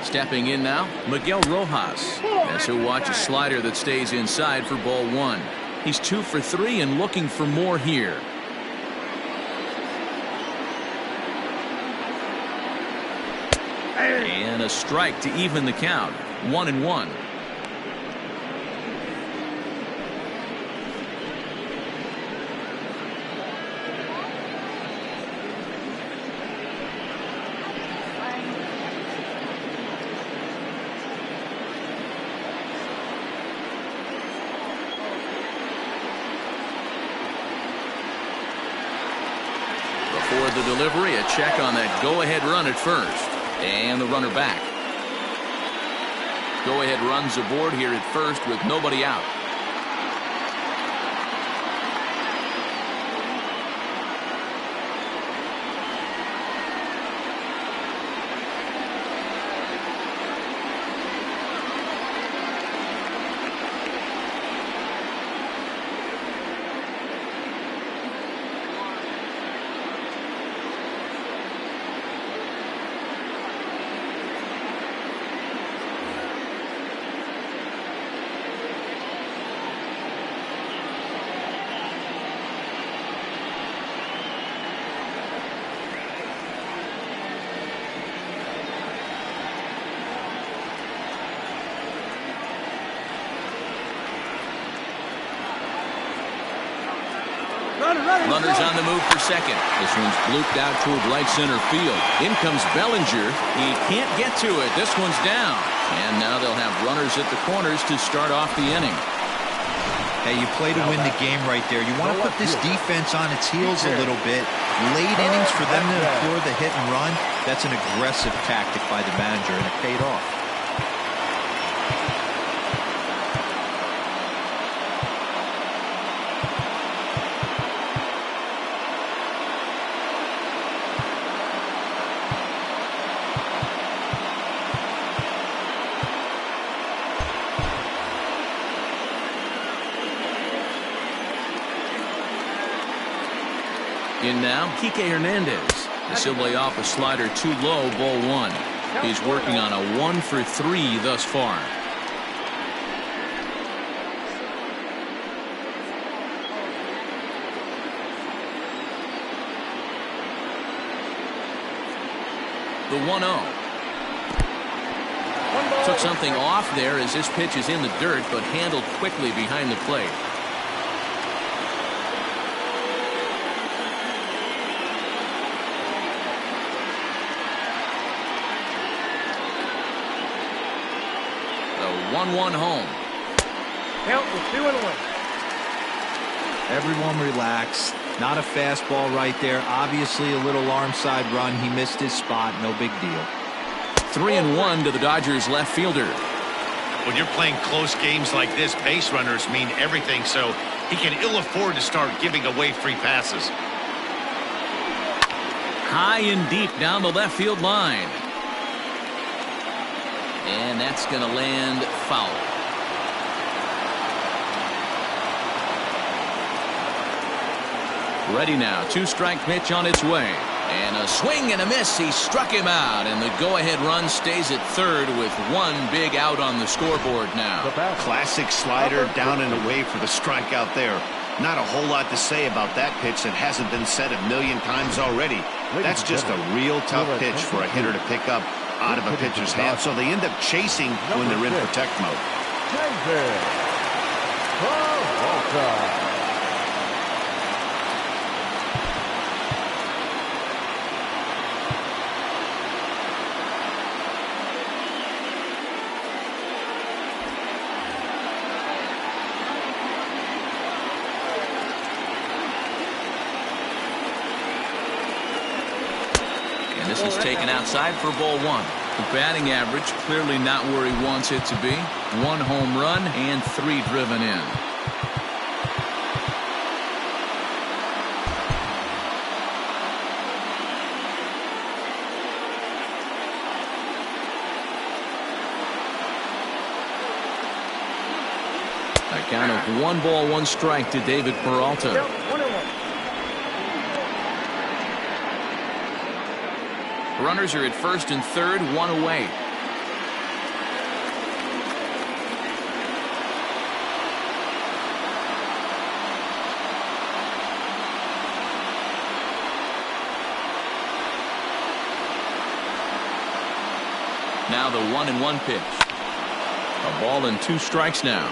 Stepping in now, Miguel Rojas, as he'll watch a slider that stays inside for ball one. He's 2 for 3 and looking for more here. And a strike to even the count. 1-1. of the delivery. A check on that go-ahead run at first. And the runner back. Go-ahead runs aboard here at first with nobody out. Runners on the move for second. This one's blooped out toward right center field. In comes Bellinger. He can't get to it. This one's down. And now they'll have runners at the corners to start off the inning. Hey, you play to win the game right there. You want to put this defense on its heels a little bit. Late innings for them to implore the hit and run. That's an aggressive tactic by the manager, and it paid off. In now, Kike Hernandez. This will lay off a slider too low, ball one. He's working on a 1 for 3 thus far. The 1-0. Took something off there as this pitch is in the dirt, but handled quickly behind the plate. The 1-1 home. Count was 2-1. Everyone relax. Not a fastball right there. Obviously a little arm side run. He missed his spot. No big deal. 3-1 to the Dodgers left fielder. When you're playing close games like this, base runners mean everything, so he can ill afford to start giving away free passes. High and deep down the left field line. And that's going to land foul. Ready now. 2-strike pitch on its way. And a swing and a miss. He struck him out. And the go-ahead run stays at third with one big out on the scoreboard now. Classic slider down and away for the strikeout there. Not a whole lot to say about that pitch that hasn't been said a million times already. That's just a real tough pitch for a hitter to pick up out of a pitcher's hand, so they end up chasing when they're in protect mode. And this is taken outside for ball one. The batting average clearly not where he wants it to be. 1 home run and 3 driven in. A count of 1 ball, 1 strike to David Peralta. Count 1-1. Runners are at first and third, 1 away. Now the 1-1 pitch. A ball and 2 strikes now.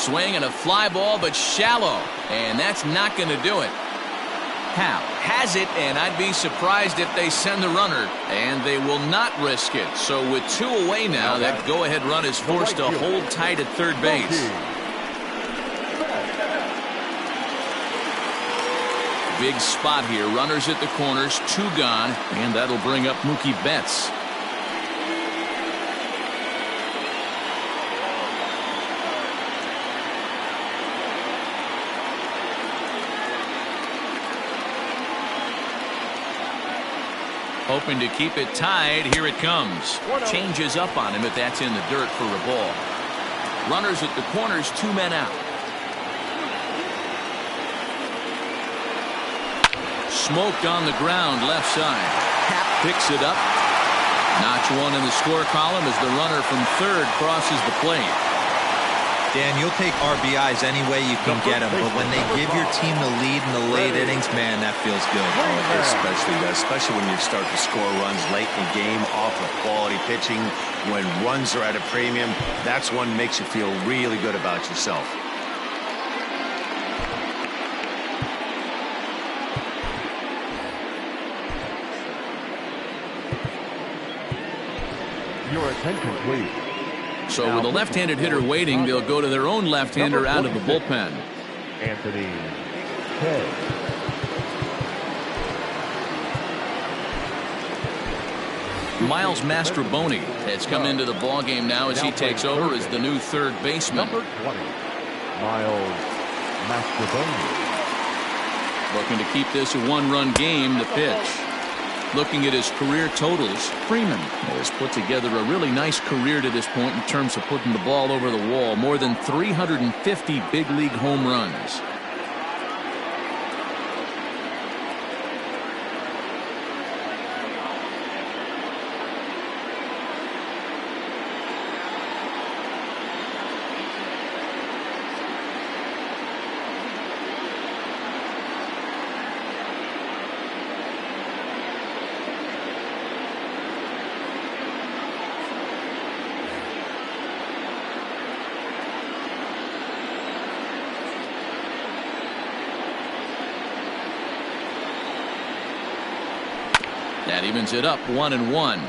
Swing and a fly ball, but shallow. And that's not going to do it. Hal has it, and I'd be surprised if they send the runner, and they will not risk it. So with 2 away now, that go-ahead run is forced to hold tight at third base. Big spot here. Runners at the corners, 2 gone, and that'll bring up Mookie Betts. Hoping to keep it tied. Here it comes. Changes up on him if that's in the dirt for a ball. Runners at the corners, 2 men out. Smoked on the ground, left side. Hap picks it up. Notch 1 in the score column as the runner from third crosses the plate. Dan, you'll take RBIs any way you can get them, but when they give your team the lead in the late innings, man, that feels good. Oh, especially does, especially when you start to score runs late in the game off of quality pitching. When runs are at a premium, that's one makes you feel really good about yourself. Your attention, please. So with a left-handed hitter waiting, they'll go to their own left-hander out of the bullpen. Anthony K. Miles Mastrobuoni has come into the ballgame now as he takes over as the new third baseman. Number 20, Miles Mastrobuoni. Looking to keep this a 1-run game. The pitch. Looking at his career totals, Freeman has put together a really nice career to this point in terms of putting the ball over the wall. More than 350 big league home runs. That evens it up 1-1.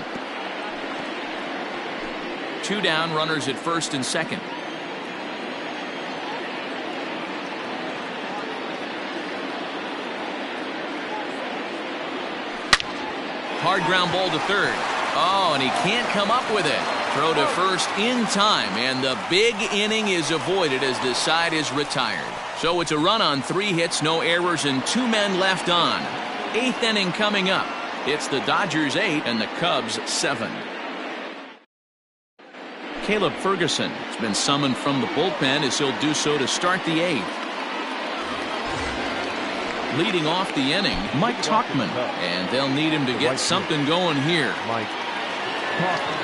2 down, runners at first and second. Hard ground ball to third. Oh, and he can't come up with it. Throw to first in time, and the big inning is avoided as the side is retired. So it's a run on 3 hits, no errors, and 2 men left on. 8th inning coming up. It's the Dodgers 8 and the Cubs 7. Caleb Ferguson has been summoned from the bullpen as he'll do so to start the 8th. Leading off the inning, Mike Tauchman, and they'll need him to get something going here. Mike Tauchman.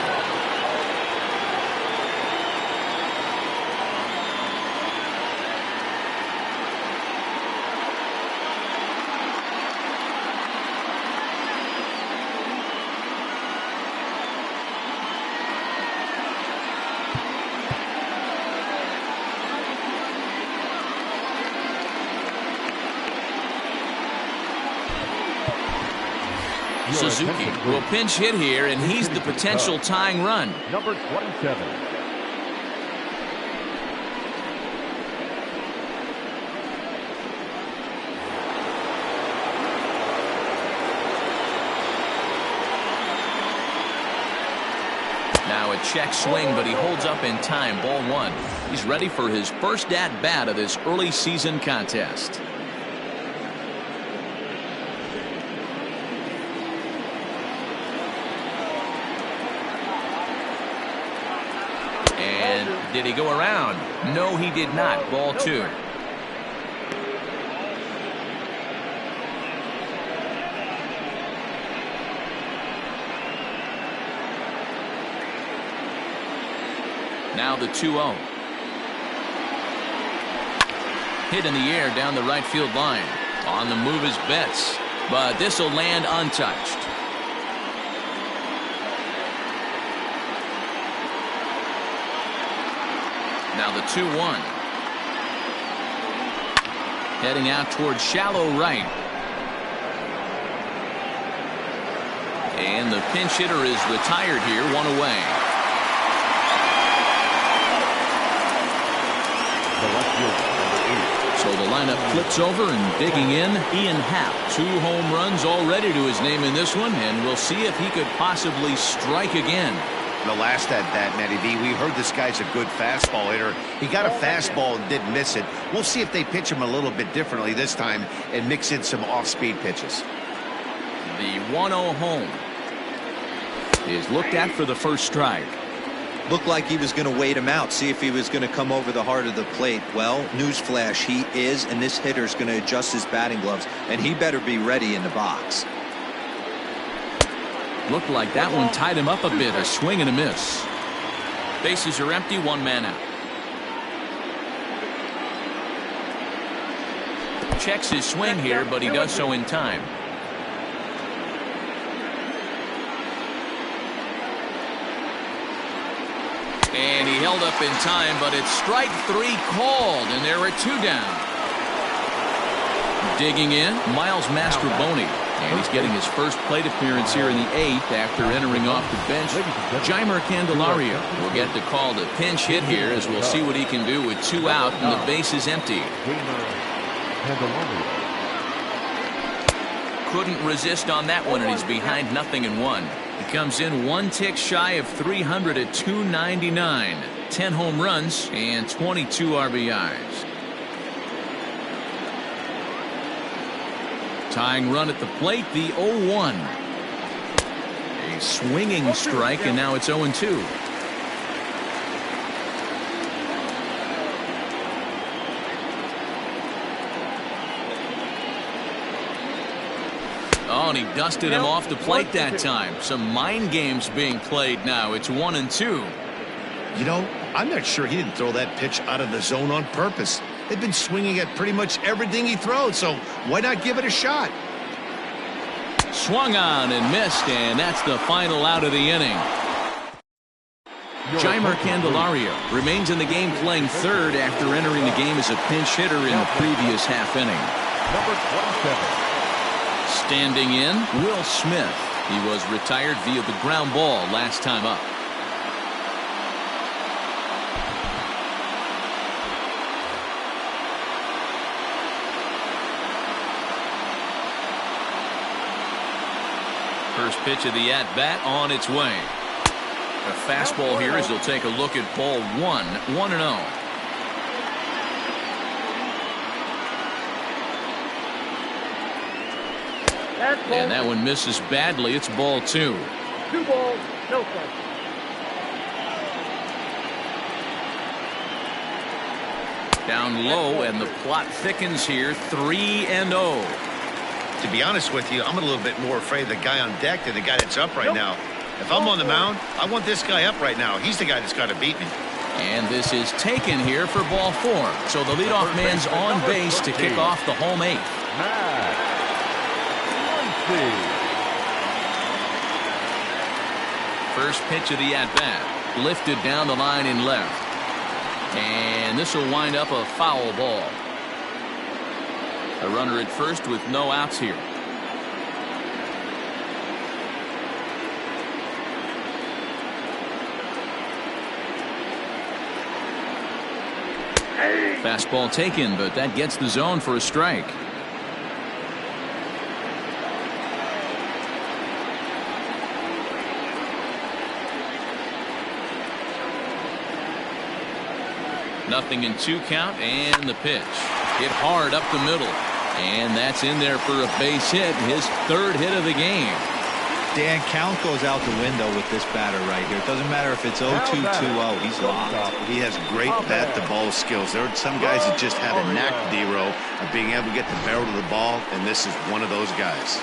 Suzuki will pinch hit here, and he's the potential tying run. Number 27. Now a check swing, but he holds up in time. Ball 1. He's ready for his first at-bat of this early season contest. Did he go around? No, he did not. Ball 2. Now the 2-0. Hit in the air down the right field line. On the move is Betts, but this will land untouched. Now the 2-1. Heading out towards shallow right. And the pinch hitter is retired here, one away. The left fielder, number 8. So the lineup flips over and digging in, Ian Happ. 2 home runs already to his name in this one, and we'll see if he could possibly strike again. The last at that, Matty V, we heard this guy's a good fastball hitter. He got a fastball and didn't miss it. We'll see if they pitch him a little bit differently this time and mix in some off-speed pitches. The 1-0 home is looked at for the first strike. Looked like he was going to wait him out, see if he was going to come over the heart of the plate. Well, newsflash, he is, and this hitter's going to adjust his batting gloves, and he better be ready in the box. Looked like that one tied him up a bit. A swing and a miss. Bases are empty, 1 man out. Checks his swing here, but he does so in time. And he held up in time, but it's strike 3 called, and there are 2 down. Digging in, Miles Mastrobuoni. And he's getting his first plate appearance here in the 8th after entering off the bench. Jeimer Candelario will get the call to pinch hit here, as we'll see what he can do with 2 out and the base is empty. Couldn't resist on that one, and he's behind 0-1. He comes in 1 tick shy of 300 at 299. 10 home runs and 22 RBIs. Tying run at the plate, the 0-1. A swinging strike, and now it's 0-2. Oh, and he dusted him off the plate that time. Some mind games being played now. It's 1-2. You know, I'm not sure he didn't throw that pitch out of the zone on purpose. They've been swinging at pretty much everything he throws, so why not give it a shot? Swung on and missed, and that's the final out of the inning. Jeimer Candelario remains in the game playing third after entering the game as a pinch hitter in the previous half inning. Number 27. Standing in, Will Smith. He was retired via the ground ball last time up. First pitch of the at-bat on its way. A fastball here as he'll take a look at ball 1, 1-0. And that one misses badly. It's ball 2. 2 balls, no strikes. Down low, and the plot thickens here. 3-0. To be honest with you, I'm a little bit more afraid of the guy on deck than the guy that's up right now. If I'm on the mound, I want this guy up right now. He's the guy that's got to beat me. And this is taken here for ball 4. So the leadoff man's on base to kick off the home 8th. First pitch of the at-bat. Lifted down the line in left. And this will wind up a foul ball. A runner at first with no outs here. Fastball taken, but that gets the zone for a strike. Nothing in 2 count, and the pitch. Hit hard up the middle. And that's in there for a base hit, his 3rd hit of the game. Dan, count goes out the window with this batter right here. It doesn't matter if it's 0-2, 2-0. He's locked. He has great bat-to-ball skills. There are some guys that just have a knack, D-Row, of being able to get the barrel to the ball, and this is one of those guys.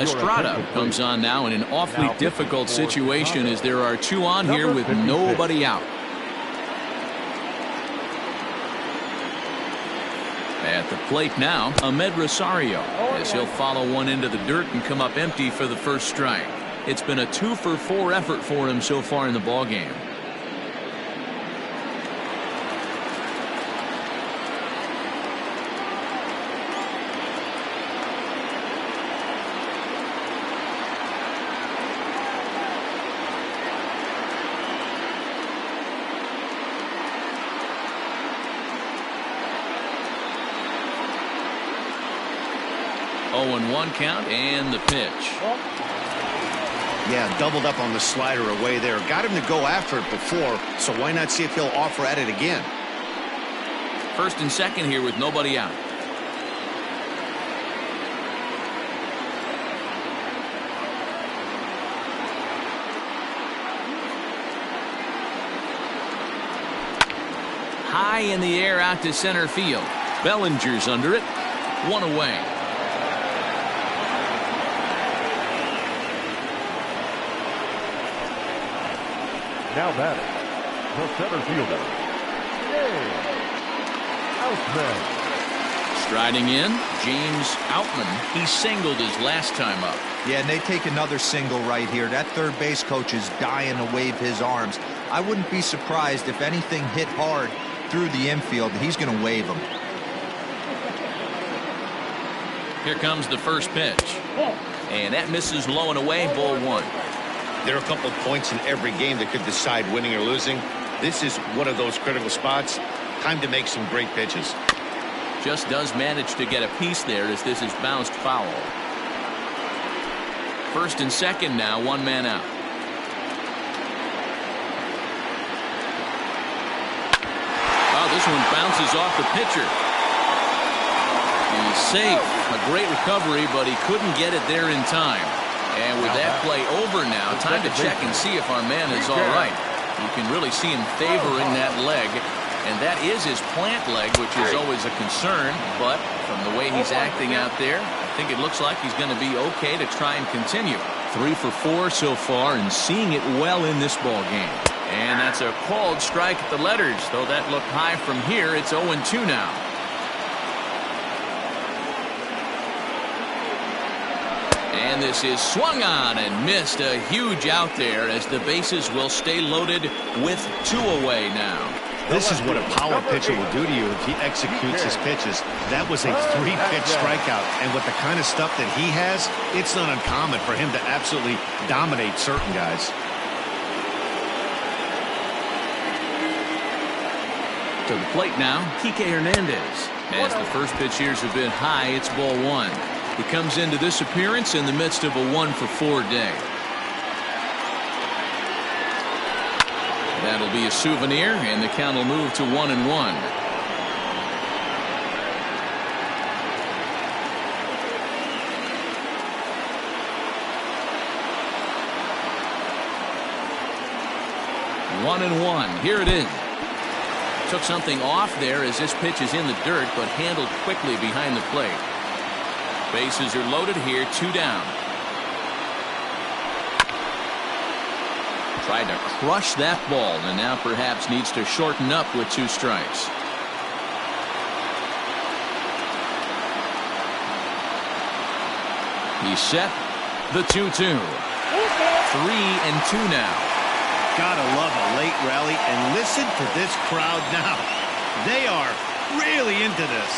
Estrada comes on now in an awfully difficult situation as there are 2 on here with nobody out. At the plate now, Ahmed Rosario, as he'll follow one into the dirt and come up empty for the first strike. It's been a 2-for-4 effort for him so far in the ballgame. 0-1 count and the pitch. Yeah, doubled up on the slider away there. Got him to go after it before, so why not see if he'll offer at it again? First and second here with nobody out. High in the air out to center field. Bellinger's under it. One away. Now batting, the center fielder, Outman. Striding in, James Outman. He singled his last time up. Yeah, and they take another single right here. That third base coach is dying to wave his arms. I wouldn't be surprised if anything hit hard through the infield. He's going to wave them. Here comes the first pitch. And that misses low and away, ball one. There are a couple points in every game that could decide winning or losing. This is one of those critical spots. Time to make some great pitches. Just does manage to get a piece there as this is bounced foul. First and second now, one man out. Oh, this one bounces off the pitcher. He's safe. A great recovery, but he couldn't get it there in time. And with that play over now, time to check and see if our man is all right. You can really see him favoring that leg. And that is his plant leg, which is always a concern. But from the way he's acting out there, I think it looks like he's going to be okay to try and continue. 3 for 4 so far and seeing it well in this ball game. And that's a called strike at the letters. Though that looked high from here, it's 0-2 now. And this is swung on and missed. A huge out there as the bases will stay loaded with 2 away now. This is what a power pitcher will do to you if he executes his pitches. That was a 3-pitch strikeout. And with the kind of stuff that he has, it's not uncommon for him to absolutely dominate certain guys. To the plate now, Kike Hernandez. As the first pitch here's a bit high, it's ball one. He comes into this appearance in the midst of a 1 for 4 day. That'll be a souvenir, and the count will move to 1-1. One and one. Here it is. Took something off there as this pitch is in the dirt, but handled quickly behind the plate. Bases are loaded here, 2 down. Tried to crush that ball and now perhaps needs to shorten up with 2 strikes. He's set. The 2-2. 3-2 now. Gotta love a late rally, and listen to this crowd now. They are really into this.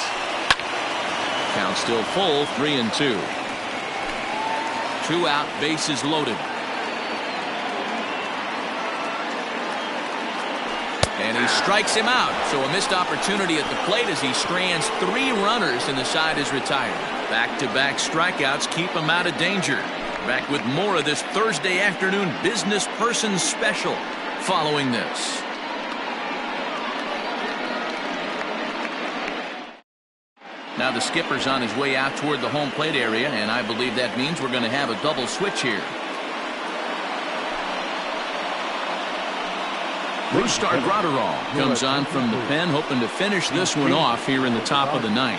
Count still full, 3-2. 2 out, bases loaded. And he strikes him out. So a missed opportunity at the plate as he strands 3 runners and the side is retired. Back-to-back strikeouts keep him out of danger. Back with more of this Thursday afternoon business person special following this. Now the skipper's on his way out toward the home plate area, and I believe that means we're going to have a double switch here. Brustar Graterol comes on from the pen, hoping to finish this one off here in the top of the 9th.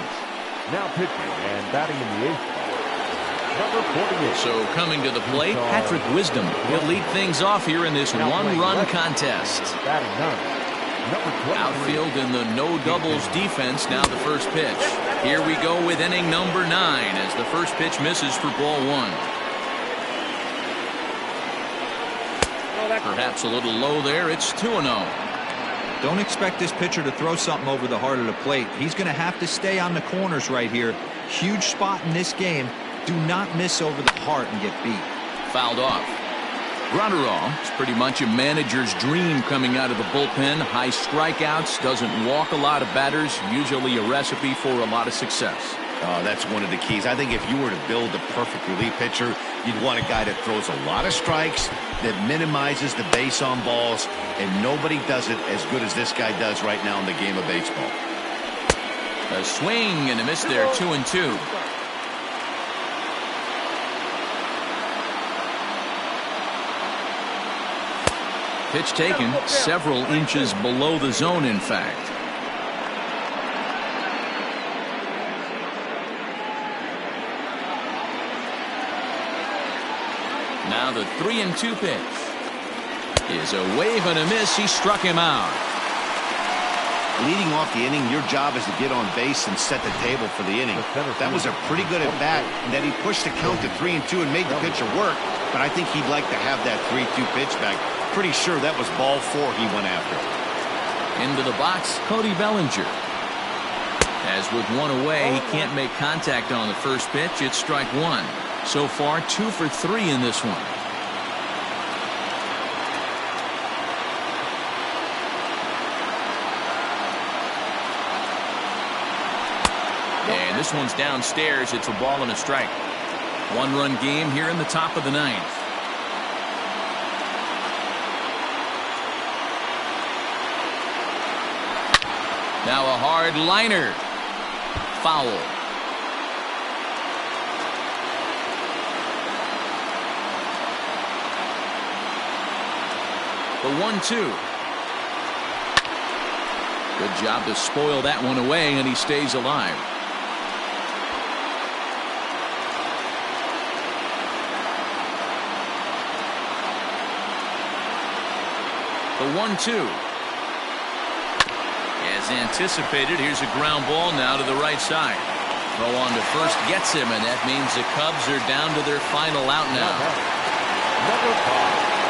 Now pitching and batting in the 8th. Number 48. So coming to the plate, Patrick Wisdom. He'll lead things off here in this one-run contest. Batting 9. Number 23. Outfield in the no doubles defense. Now the first pitch. Here we go with inning number 9 as the first pitch misses for ball 1. Perhaps a little low there. It's 2-0. Don't expect this pitcher to throw something over the heart of the plate. He's going to have to stay on the corners right here. Huge spot in this game. Do not miss over the heart and get beat. Fouled off. Graterol is pretty much a manager's dream coming out of the bullpen. High strikeouts, doesn't walk a lot of batters, usually a recipe for a lot of success. That's one of the keys. I think if you were to build a perfect relief pitcher, you'd want a guy that throws a lot of strikes, that minimizes the base on balls, and nobody does it as good as this guy does right now in the game of baseball. A swing and a miss there, 2-2. Pitch taken several inches below the zone, in fact. Now the 3-2 pitch is a wave and a miss. He struck him out. Leading off the inning, your job is to get on base and set the table for the inning. That was a pretty good at bat, and that he pushed the count to 3-2 and made the pitcher work. But I think he'd like to have that 3-2 pitch back. Pretty sure that was ball 4 he went after. Into the box, Cody Bellinger. As with one away, he can't make contact on the first pitch. It's strike 1. So far, 2 for 3 in this one. And this one's downstairs. It's a ball and a strike. 1-run game here in the top of the 9th. Now a hard liner. Foul. The 1-2. Good job to spoil that one away, and he stays alive. The 1-2. As anticipated, here's a ground ball now to the right side. Throw on to first gets him, and that means the Cubs are down to their final out now.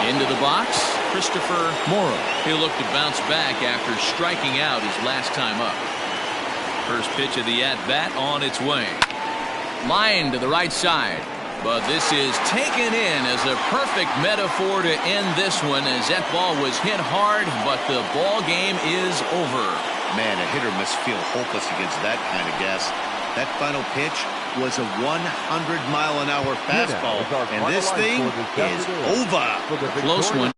Into the box, Christopher Morrow. He'll look to bounce back after striking out his last time up. First pitch of the at-bat on its way. Line to the right side. But this is taken in as a perfect metaphor to end this one, as that ball was hit hard, but the ball game is over. Man, a hitter must feel hopeless against that kind of gas. That final pitch was a 100-mile-an-hour fastball, and this thing is over. Close one.